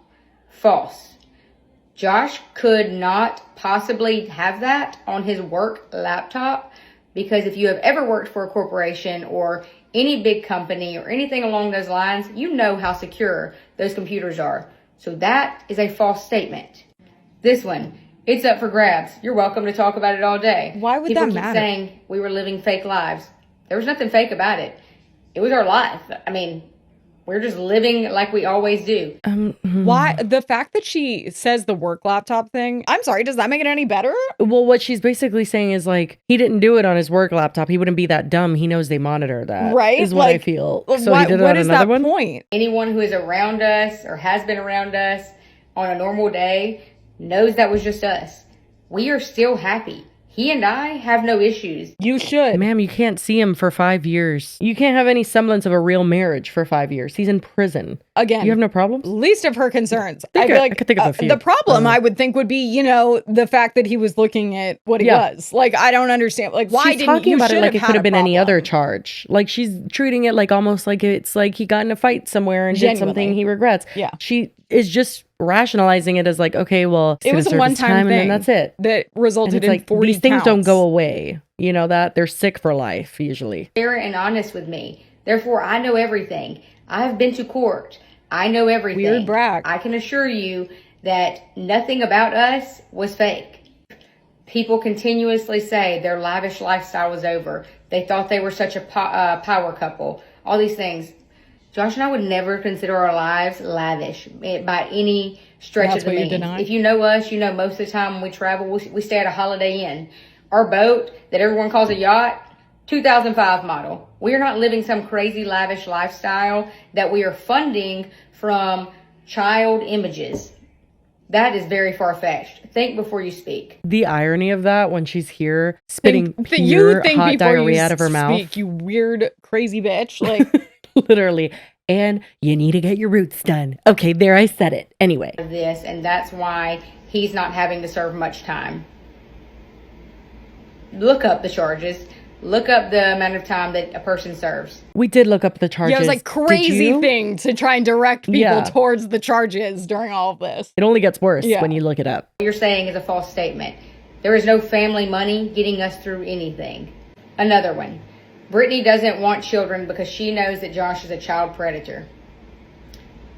False. Josh could not possibly have that on his work laptop because if you have ever worked for a corporation or any big company or anything along those lines, you know how secure those computers are. So that is a false statement. This one, it's up for grabs. You're welcome to talk about it all day. Why would People that keep matter? saying we were living fake lives. There was nothing fake about it. It was our life. I mean, we're just living like we always do. Why? The fact that she says the work laptop thing, I'm sorry, does that make it any better? Well, what she's basically saying is like, he didn't do it on his work laptop. He wouldn't be that dumb. He knows they monitor that. Right? Is what I Like, feel. So Why- he did it what on is another that one? point? Anyone who is around us or has been around us on a normal day knows that was just us. We are still happy. He and I have no issues. You should. Ma'am, you can't see him for 5 years. You can't have any semblance of a real marriage for 5 years. He's in prison. Again, You have no problems? least of her concerns. I feel like could think of a few. the problem I would think would be, the fact that he was looking at what he was. Like, I don't understand. Like, why She's didn't talking you about it should like have it had could a have been any other problem. charge. Like she's treating it like almost like it's like he got in a fight somewhere and did something Genuinely. he regrets. Yeah. She is just rationalizing it as like, okay, well, It was a one-time thing and then that's it. that And resulted it's in like 40 these things don't counts. go away. You know that they're sick for life usually. Fair and honest with me. Therefore, I know everything. I have been to court. I know everything. Weird brag. I can assure you that nothing about us was fake. People continuously say their lavish lifestyle was over. They thought they were such a power couple. All these things. Josh and I would never consider our lives lavish by any stretch That's of the what you means. deny? If you know us, you know most of the time when we travel, we stay at a Holiday Inn. Our boat that everyone calls a yacht, 2005 model. We are not living some crazy lavish lifestyle that we are funding from child images. That is very far-fetched. Think before you speak. The irony of that when she's here spitting Think pure hot before diarrhea you out of her mouth. speak, you weird, crazy bitch. Like, Literally. And you need to get your roots done. Okay, there I said it. Anyway. Of this, and that's why he's not having to serve much time. Look up the charges. Look up the amount of time that a person serves. We did look up the charges. yeah, it was like Did crazy you? thing to try and direct people Yeah. towards the charges during all of this. It only gets worse Yeah. when you look it up. What you're saying is a false statement. There is no family money getting us through anything. Another one. Brittany doesn't want children because she knows that Josh is a child predator.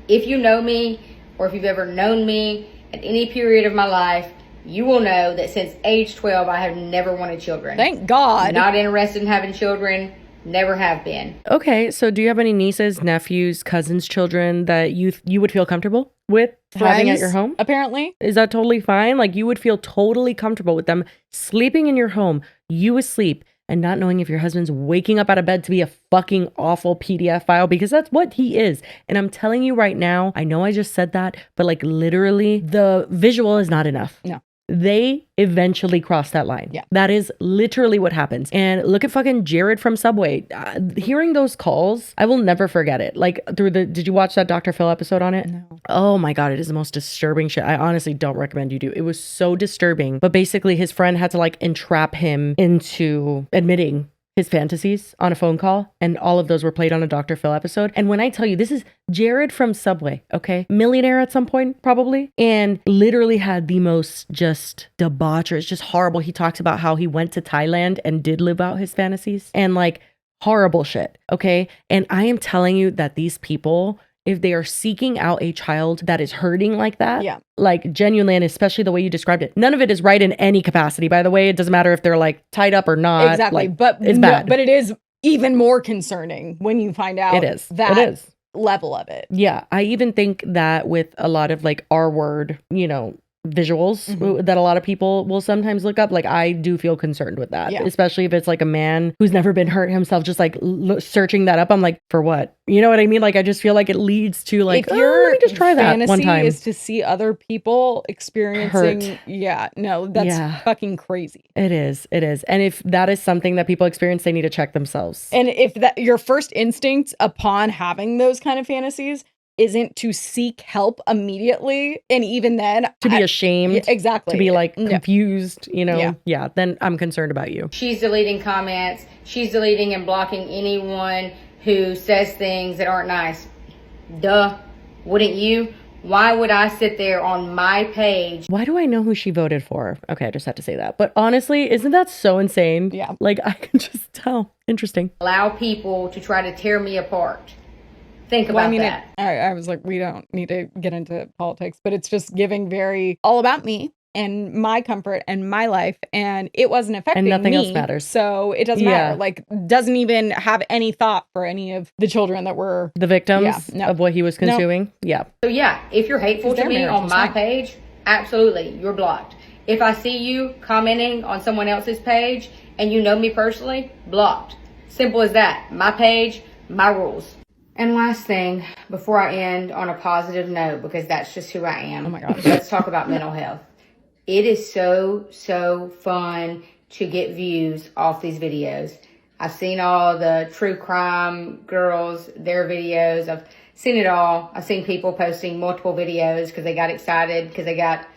If you know me, or if you've ever known me at any period of my life, you will know that since age 12, I have never wanted children. Thank God. Not interested in having children. Never have been. Okay, so do you have any nieces, nephews, cousins, children that you would feel comfortable with having at your home? Apparently. Is that totally fine? Like you would feel totally comfortable with them sleeping in your home, you asleep, and not knowing if your husband's waking up out of bed to be a fucking awful PDF file, because that's what he is. And I'm telling you right now, I know I just said that, but like literally the visual is not enough. No. They eventually cross that line. Yeah. That is literally what happens. And look at fucking Jared from Subway. Hearing those calls, I will never forget it. Like did you watch that Dr. Phil episode on it? No. Oh my God, it is the most disturbing shit. I honestly don't recommend you do. It was so disturbing. But basically his friend had to like entrap him into admitting his fantasies on a phone call, and all of those were played on a Dr. Phil episode. And when I tell you, this is Jared from Subway, okay? Millionaire at some point, probably, and literally had the most just debaucherous, just horrible. He talks about how he went to Thailand and did live out his fantasies and like horrible shit, okay? And I am telling you that these people, if they are seeking out a child that is hurting like that, Yeah. like genuinely, and especially the way you described it, none of it is right in any capacity, by the way. It doesn't matter if they're like tied up or not. Exactly. Like, But it's bad. But it is even more concerning when you find out It is. that It is. level of it. Yeah. I even think that with a lot of like R word, visuals that a lot of people will sometimes look up, like I do feel concerned with that, Yeah. especially if it's like a man who's never been hurt himself, just like searching that up. I'm like, for what? You know what I mean? Like I just feel like it leads to like, if let your me just try that fantasy one time. is to see other people experiencing Hurt. yeah, no, that's Yeah. fucking crazy. It is. And if that is something that people experience, they need to check themselves. And if that your first instinct upon having those kind of fantasies isn't to seek help immediately, and even then To be ashamed, exactly, to be like No. confused, Yeah. yeah, then I'm concerned about you. She's deleting comments. She's deleting and blocking anyone who says things that aren't nice. Duh. Wouldn't you? Why would I sit there on my page? Why do I know who she voted for? Okay, I just have to say that. But honestly, isn't that so insane? Yeah. Like, I can just tell. Interesting. Allow people to try to tear me apart. Think about Well, I mean, that. I was like, we don't need to get into politics, but it's just giving very all about me and my comfort and my life, and it wasn't affecting nothing me, else matters. So it doesn't Yeah. matter. Like, doesn't even have any thought for any of the children that were. The victims Yeah, no. of what he was No. consuming? Yeah. So yeah, if you're hateful Because to their me marriage on was my fine. page, absolutely, you're blocked. If I see you commenting on someone else's page and you know me personally, blocked. Simple as that. My page, my rules. And last thing, before I end on a positive note, because that's just who I am. Oh my God. Let's talk about mental health. It is so fun to get views off these videos. I've seen all the true crime girls, their videos. I've seen it all. I've seen people posting multiple videos because they got excited, because they got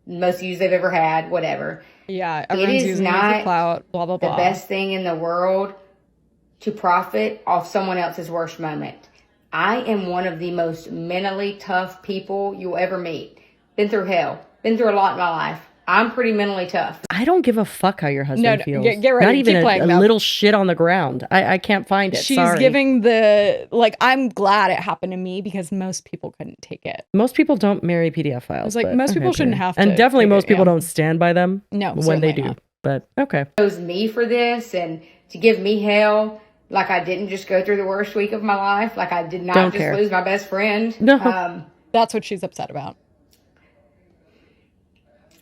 the most views they've ever had, whatever. Yeah, everyone's using it for clout, blah, blah, blah. The best thing in the world to profit off someone else's worst moment. I am one of the most mentally tough people you'll ever meet. Been through hell. Been through a lot in my life. I'm pretty mentally tough. I don't give a fuck how your husband feels. Get ready. Not even Keep playing, a little shit on the ground. I can't find it. She's Sorry. giving the, like, I'm glad it happened to me because most people couldn't take it. Most people don't marry PDF files. I was like, but most people shouldn't have to. And definitely take most it, people yeah. don't stand by them No, when they certainly do. not. But okay. Chose me for this and to give me hell. Like I didn't just go through the worst week of my life. Like I did not Don't just care. lose my best friend. No. That's what she's upset about.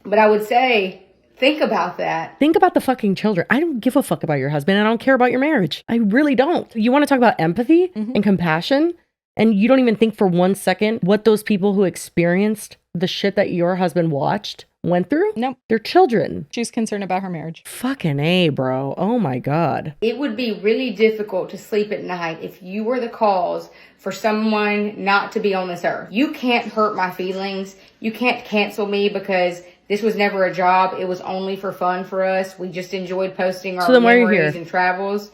But I would say, think about that. Think about the fucking children. I don't give a fuck about your husband. I don't care about your marriage. I really don't. You want to talk about empathy and compassion? And you don't even think for 1 second what those people who experienced the shit that your husband watched went through? Nope. They're children. She's concerned about her marriage. Fucking A, bro. Oh my God. It would be really difficult to sleep at night if you were the cause for someone not to be on this earth. You can't hurt my feelings. You can't cancel me because this was never a job. It was only for fun for us. We just enjoyed posting our So then why are you memories here? and travels.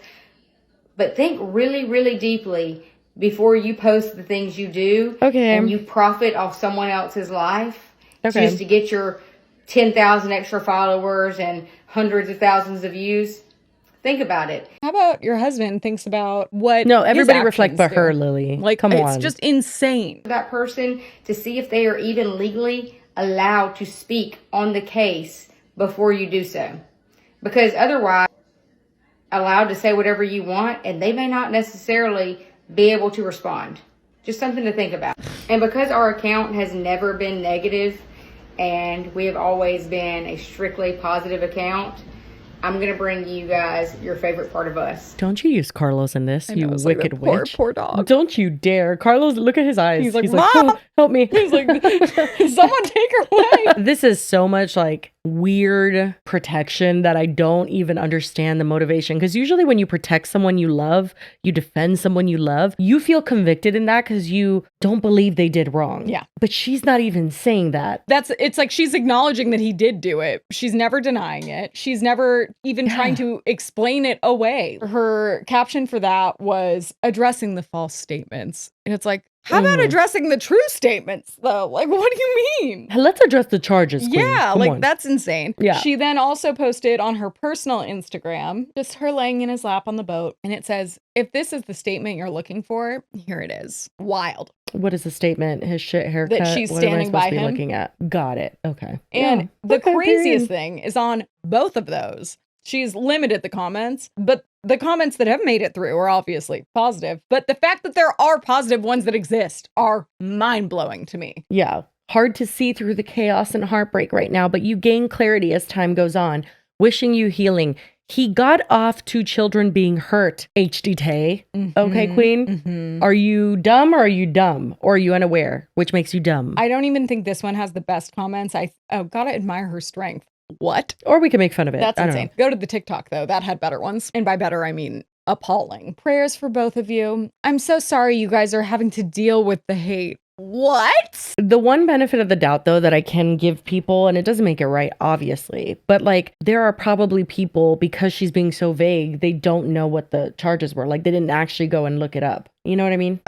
But think really, really deeply before you post the things you do. Okay. And you profit off someone else's life. Okay. Just to get your 10,000 extra followers and hundreds of thousands of views. Think about it. How about your husband thinks about what No, his everybody actions reflect but do? her, Lily. Like, Come on. it's just insane. That person to see if they are even legally allowed to speak on the case before you do so. Because otherwise, allowed to say whatever you want and they may not necessarily be able to respond. Just something to think about. And because our account has never been negative and we have always been a strictly positive account, I'm going to bring you guys your favorite part of us. Don't you use Carlos in this, you know, it's like wicked the poor, witch. poor dog. Don't you dare. Carlos, look at his eyes. He's like, "Oh, "Mom!" help me. He's like, someone take her away. This is so much like weird protection that I don't even understand the motivation. Because usually when you protect someone you love, you defend someone you love, you feel convicted in that because you don't believe they did wrong. Yeah. But she's not even saying that. It's like she's acknowledging that he did do it. She's never denying it. She's never even trying to explain it away. Her caption for that was addressing the false statements. And it's like, how about addressing the true statements though? Like, what do you mean? Let's address the charges, Queen. Yeah, Come like on. that's insane. Yeah. She then also posted on her personal Instagram just her laying in his lap on the boat. And it says, if this is the statement you're looking for, here it is. Wild. What is the statement? His shit haircut? That she's What am I standing supposed by to be him? looking at? Got it. Okay. And Yeah. the Okay, craziest period. thing is on both of those. She's limited the comments, but the comments that have made it through are obviously positive. But the fact that there are positive ones that exist are mind-blowing to me. Yeah. Hard to see through the chaos and heartbreak right now, but you gain clarity as time goes on. Wishing you healing. He got off 2 children being hurt. HD Tay. Okay, Queen? Are you dumb or are you dumb? Or are you unaware? Which makes you dumb? I don't even think this one has the best comments. Gotta admire her strength. What? Or we can make fun of it. That's I don't insane. know. Go to the TikTok though. That had better ones. And by better, I mean appalling. Prayers for both of you. I'm so sorry you guys are having to deal with the hate. What? The one benefit of the doubt, though, that I can give people, and it doesn't make it right, obviously, but like there are probably people, because she's being so vague, they don't know what the charges were. Like they didn't actually go and look it up. You know what I mean?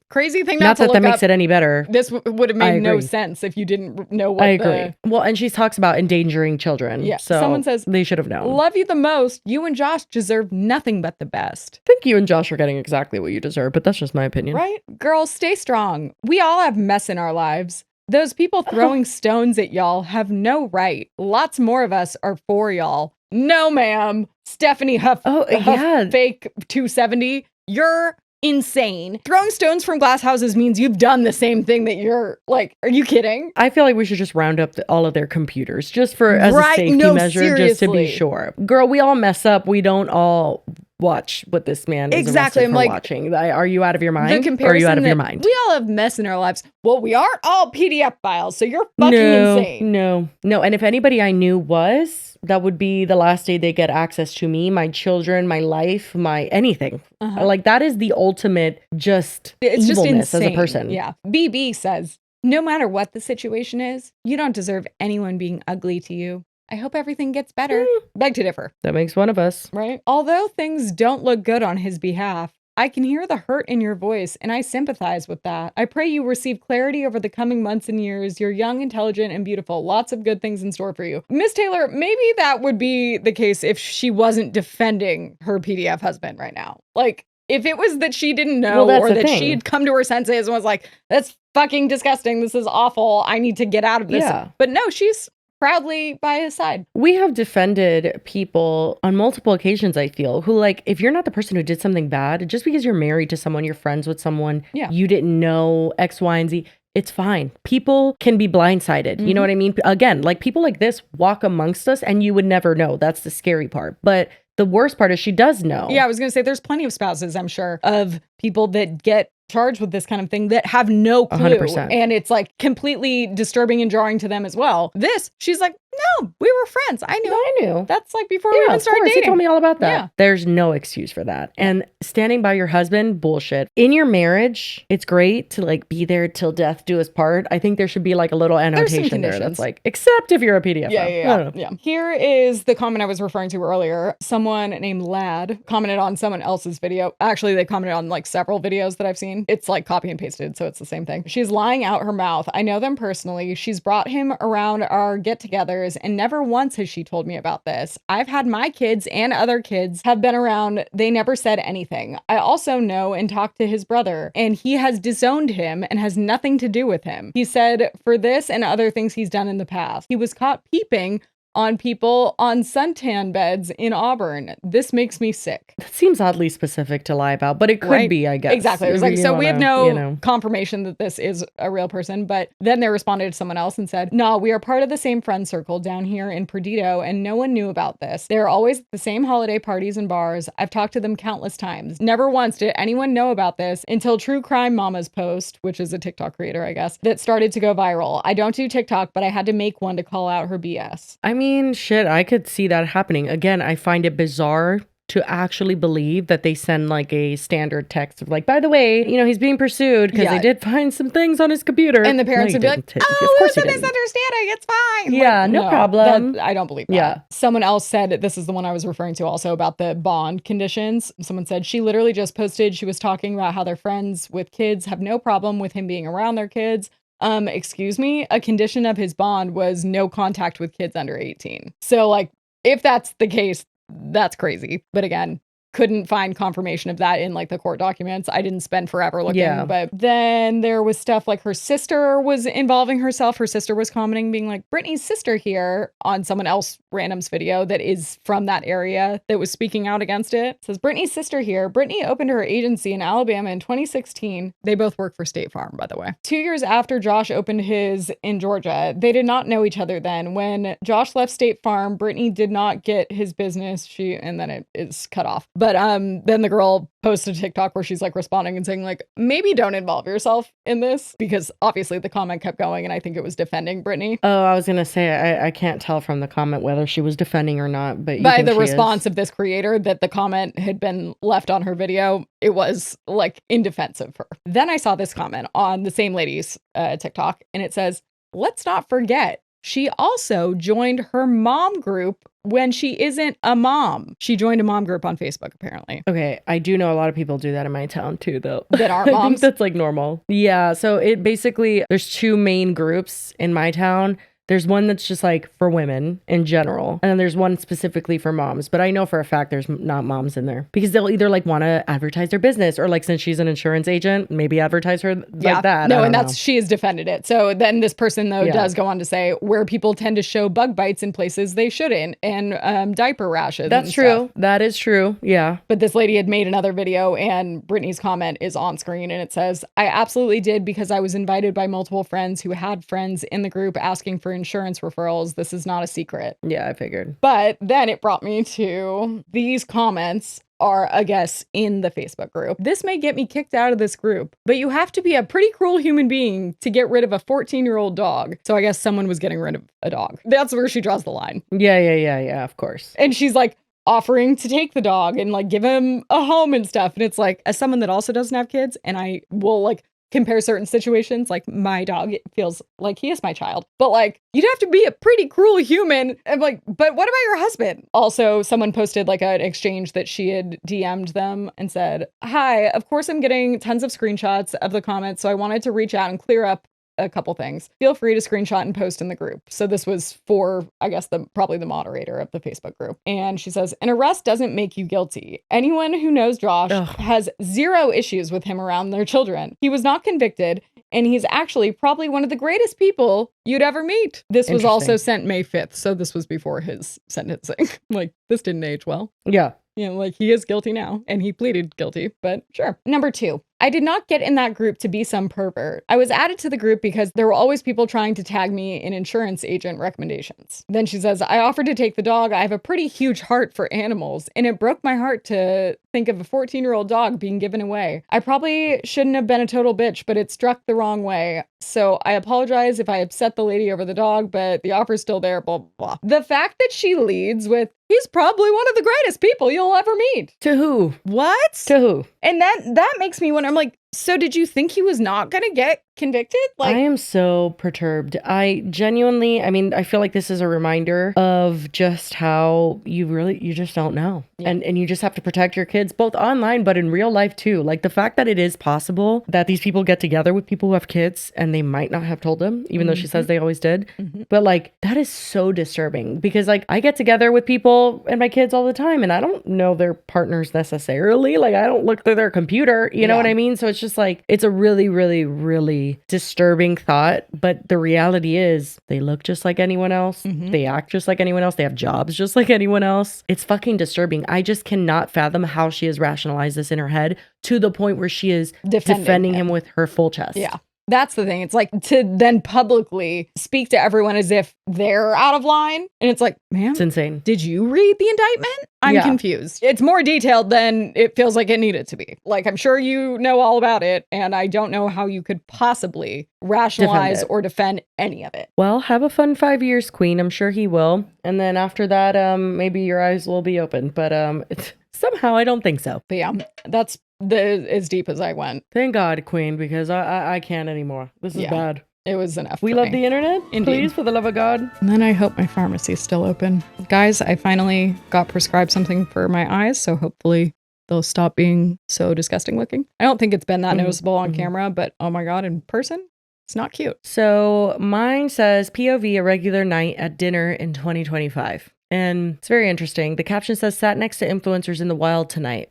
Crazy thing Not to that look that makes up. it any better. This would have I made no agree. sense if you didn't know what I agree. Well, and she talks about endangering children. Yeah, So someone says, they should have known. love you the most. You and Josh deserve nothing but the best. I think you and Josh are getting exactly what you deserve, but that's just my opinion. Right? Girls, stay strong. We all have mess in our lives. Those people throwing stones at y'all have no right. Lots more of us are for y'all. No, ma'am. Stephanie Huff, yeah. fake 270. You're insane. Throwing stones from glass houses means you've done the same thing that you're like, are you kidding? I feel like we should just round up all of their computers just for as a Right? safety No, measure, just to be seriously. sure. Girl, we all mess up. We don't all watch what this man is Exactly. arrested I'm for like, watching. Are you out of your mind? The Or are comparison you out of your that mind? we all have mess in our lives. Well, we aren't all PDF files, so you're fucking insane. No. And if anybody I knew was, that would be the last day they get access to me, my children, my life, my anything. Like that is the ultimate just It's just evilness insane. as a person. Yeah. BB says, no matter what the situation is, you don't deserve anyone being ugly to you. I hope everything gets better. Beg to differ. That makes one of us. Right? Although things don't look good on his behalf, I can hear the hurt in your voice, and I sympathize with that. I pray you receive clarity over the coming months and years. You're young, intelligent, and beautiful. Lots of good things in store for you. Miss Taylor, maybe that would be the case if she wasn't defending her PDF husband right now. Like, if it was that she didn't know or that she had come to her senses and was like, that's fucking disgusting. This is awful. I need to get out of this. Yeah. But no, she's proudly by his side. We have defended people on multiple occasions, I feel, who like, if you're not the person who did something bad, just because you're married to someone, you're friends with someone, you didn't know X, Y, and Z, it's fine. People can be blindsided. You know what I mean? Again, like people like this walk amongst us and you would never know. That's the scary part. But the worst part is she does know. Yeah, I was going to say there's plenty of spouses, I'm sure, of people that get charged with this kind of thing that have no clue. 100%. And it's like completely disturbing and jarring to them as well. This, she's like, no, we were friends. I knew. That's like before we even started dating. He told me all about that. Yeah. There's no excuse for that. And standing by your husband, bullshit. In your marriage, it's great to like be there till death do us part. I think there should be like a little annotation there that's like, except if you're a PDF. Yeah. Here is the comment I was referring to earlier. Someone named Lad commented on someone else's video. Actually, they commented on like several videos that I've seen. It's like copy and pasted, so it's the same thing. She's lying out her mouth. I know them personally. She's brought him around our get-togethers, and never once has she told me about this. I've had my kids and other kids have been around. They never said anything. I also know and talked to his brother, and he has disowned him and has nothing to do with him. He said for this and other things he's done in the past. He was caught peeping on people on suntan beds in Auburn. This makes me sick. That seems oddly specific to lie about, but it could be, I guess. Exactly. It was like, so we have no confirmation that this is a real person, but then they responded to someone else and said, no, we are part of the same friend circle down here in Perdido, and no one knew about this. They're always at the same holiday parties and bars. I've talked to them countless times. Never once did anyone know about this until True Crime Mama's post, which is a TikTok creator, I guess, that started to go viral. I don't do TikTok, but I had to make one to call out her BS. I mean, shit, I could see that happening. Again, I find it bizarre to actually believe that they send like a standard text of like, by the way, you know, he's being pursued because they did find some things on his computer. And the parents would be like, oh, it was a misunderstanding. It's fine. Yeah, like, no problem. I don't believe that. Yeah. Someone else said, this is the one I was referring to also about the bond conditions. Someone said she literally just posted, she was talking about how their friends with kids have no problem with him being around their kids. Excuse me, a condition of his bond was no contact with kids under 18. So like, if that's the case, that's crazy. But again, couldn't find confirmation of that in like the court documents. I didn't spend forever looking, but then there was stuff like her sister was involving herself. Her sister was commenting being like, Brittany's sister here on someone else random's video that is from that area that was speaking out against it. It says Brittany's sister here. Brittany opened her agency in Alabama in 2016. They both work for State Farm, by the way. 2 years after Josh opened his in Georgia, they did not know each other then. When Josh left State Farm, Brittany did not get his business. And then it is cut off. But then the girl posted a TikTok where she's like responding and saying like, maybe don't involve yourself in this, because obviously the comment kept going and I think it was defending Brittany. Oh, I was going to say, I can't tell from the comment whether she was defending or not, but by the response of this creator that the comment had been left on her video, it was like in defense of her. Then I saw this comment on the same lady's TikTok and it says, let's not forget, she also joined her mom group when she isn't a mom. She joined a mom group on Facebook, apparently. Okay, I do know a lot of people do that in my town too, though. That aren't moms? I think that's like normal. Yeah, so it basically, there's two main groups in my town. There's one that's just like for women in general. And then there's one specifically for moms. But I know for a fact there's not moms in there. Because they'll either like want to advertise their business or like since she's an insurance agent, maybe advertise her like that. No, and that's, she has defended it. So then this person though does go on to say where people tend to show bug bites in places they shouldn't and diaper rashes. That's true. That is true. Yeah. But this lady had made another video and Brittany's comment is on screen and it says, I absolutely did because I was invited by multiple friends who had friends in the group asking for insurance referrals. This is not a secret. Yeah, I figured. But then it brought me to these comments are a guest in the Facebook group. This may get me kicked out of this group, but you have to be a pretty cruel human being to get rid of a 14-year-old dog. So I guess someone was getting rid of a dog. That's where she draws the line. Yeah, of course. And she's like offering to take the dog and like give him a home and stuff. And it's like, as someone that also doesn't have kids, and I will like compare certain situations, like my dog, it feels like he is my child, but like you'd have to be a pretty cruel human. I'm like, but what about your husband? Also, someone posted like an exchange that she had DM'd them and said, hi, of course I'm getting tons of screenshots of the comments, so I wanted to reach out and clear up a couple things. Feel free to screenshot and post in the group. So this was for, I guess, probably the moderator of the Facebook group. And she says, an arrest doesn't make you guilty. Anyone who knows Josh has zero issues with him around their children. He was not convicted, and he's actually probably one of the greatest people you'd ever meet. This was also sent May 5th, so this was before his sentencing. Like, this didn't age well. Yeah. You know, like he is guilty now, and he pleaded guilty, but sure. Number 2. I did not get in that group to be some pervert. I was added to the group because there were always people trying to tag me in insurance agent recommendations. Then she says, I offered to take the dog. I have a pretty huge heart for animals, and it broke my heart to think of a 14-year-old dog being given away. I probably shouldn't have been a total bitch, but it struck the wrong way. So I apologize if I upset the lady over the dog, but the offer's still there, blah, blah, blah. The fact that she leads with, he's probably one of the greatest people you'll ever meet. To who? What? To who? And that makes me wonder, I'm like, so did you think he was not going to get convicted? Like, I am so perturbed. I genuinely, I mean, I feel like this is a reminder of just how you just don't know. Yeah. And you just have to protect your kids, both online, but in real life too. Like the fact that it is possible that these people get together with people who have kids and they might not have told them, even though she says they always did. But like, that is so disturbing because like I get together with people and my kids all the time and I don't know their partners necessarily. Like I don't look through their computer, you know what I mean? So it's just like, it's a really, really, really disturbing thought. But the reality is they look just like anyone else. They act just like anyone else. They have jobs just like anyone else. It's fucking disturbing. I just cannot fathom how she has rationalized this in her head to the point where she is defending him with her full chest. Yeah. That's the thing. It's like to then publicly speak to everyone as if they're out of line. And it's like, man, it's insane. Did you read the indictment? I'm confused. It's more detailed than it feels like it needed to be. Like, I'm sure you know all about it. And I don't know how you could possibly rationalize or defend any of it. Well, have a fun 5 years, Queen. I'm sure he will. And then after that, maybe your eyes will be open. But somehow I don't think so. But yeah, that's as deep as I went. Thank God, Queen, because I can't anymore. This is bad. It was enough. We love the internet. Indeed. Please, for the love of God. And then I hope my pharmacy is still open. Guys, I finally got prescribed something for my eyes, so hopefully they'll stop being so disgusting looking. I don't think it's been that noticeable on camera, but oh my God, in person, it's not cute. So mine says POV, a regular night at dinner in 2025. And it's very interesting. The caption says, sat next to influencers in the wild tonight.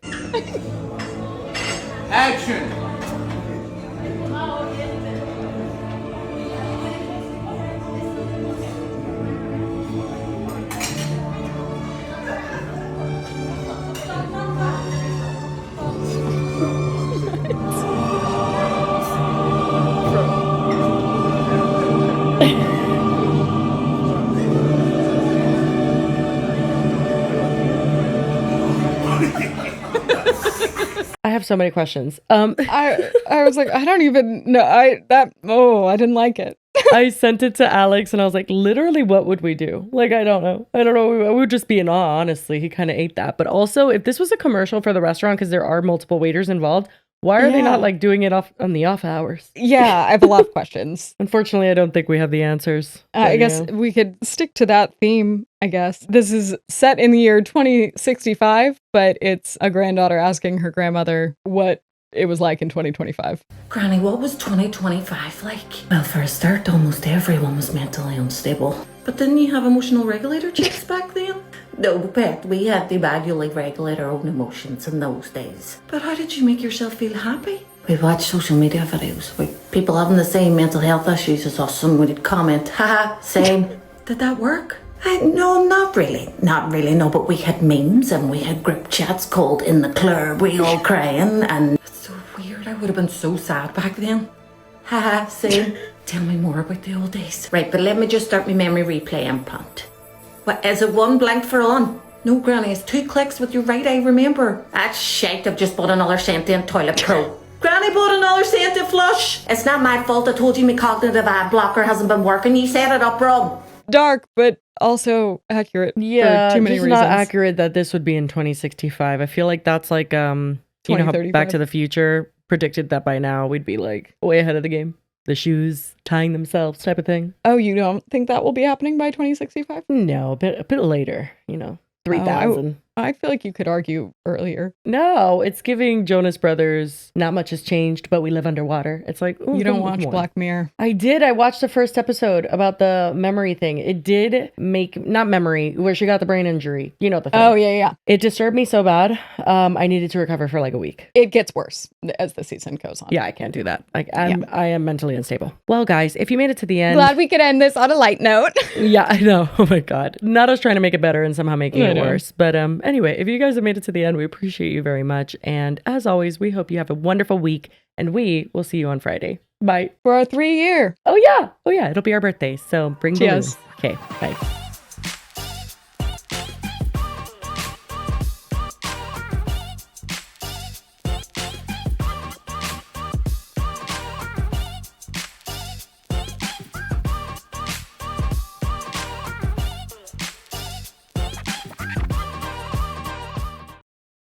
Action! I have so many questions. I was like, I don't even know. I didn't like it. I sent it to Alex and I was like, literally, what would we do? Like, I don't know. We would just be in awe, honestly. He kind of ate that. But also, if this was a commercial for the restaurant, because there are multiple waiters involved, why are they not like doing it on the off hours? Yeah, I have a lot of questions. Unfortunately, I don't think we have the answers. I guess we could stick to that theme, I guess. This is set in the year 2065, but it's a granddaughter asking her grandmother what it was like in 2025. Granny, what was 2025 like? Well, for a start, almost everyone was mentally unstable. But didn't you have emotional regulator checks back then? No, Pet, we had to manually regulate our own emotions in those days. But how did you make yourself feel happy? We watched social media videos with people having the same mental health issues as us, and we'd comment, haha, same. Did that work? No, not really. Not really, no, but we had memes and we had group chats called In the Club, we all crying, and it's so weird. I would have been so sad back then. Haha, same. Tell me more about the old days. Right, but let me just start my memory replay and punt. What, is it one blank for on? No, Granny, it's 2 clicks with your right eye, remember? That's shite, I've just bought another Sentient Toilet Pro. Granny bought another Sentient Flush. It's not my fault. I told you my cognitive ad blocker hasn't been working. You set it up, Rob. Dark, but also accurate. Yeah, for too many just reasons. not accurate that this would be in 2065. I feel like that's like you know how 2035. Back to the Future predicted that by now we'd be like way ahead of the game. The shoes tying themselves type of thing. Oh, you don't think that will be happening by 2065? No, a bit later, 3000. I feel like you could argue earlier. No, it's giving Jonas Brothers, not much has changed, but we live underwater. It's like, ooh, You don't come watch on. Black Mirror. I did. I watched the first episode about the memory thing. It did make, not memory, where she got the brain injury. You know the thing. Oh, yeah. It disturbed me so bad. I needed to recover for like a week. It gets worse as the season goes on. Yeah, I can't do that. Like, I am mentally unstable. Well, guys, if you made it to the end. Glad we could end this on a light note. Yeah, I know. Oh my God. Not us trying to make it better and somehow making I it know. worse. But anyway, if you guys have made it to the end, we appreciate you very much. And as always, we hope you have a wonderful week and we will see you on Friday. Bye. For our 3-year. Oh yeah. It'll be our birthday. So bring Cheers. balloons. Okay. Bye.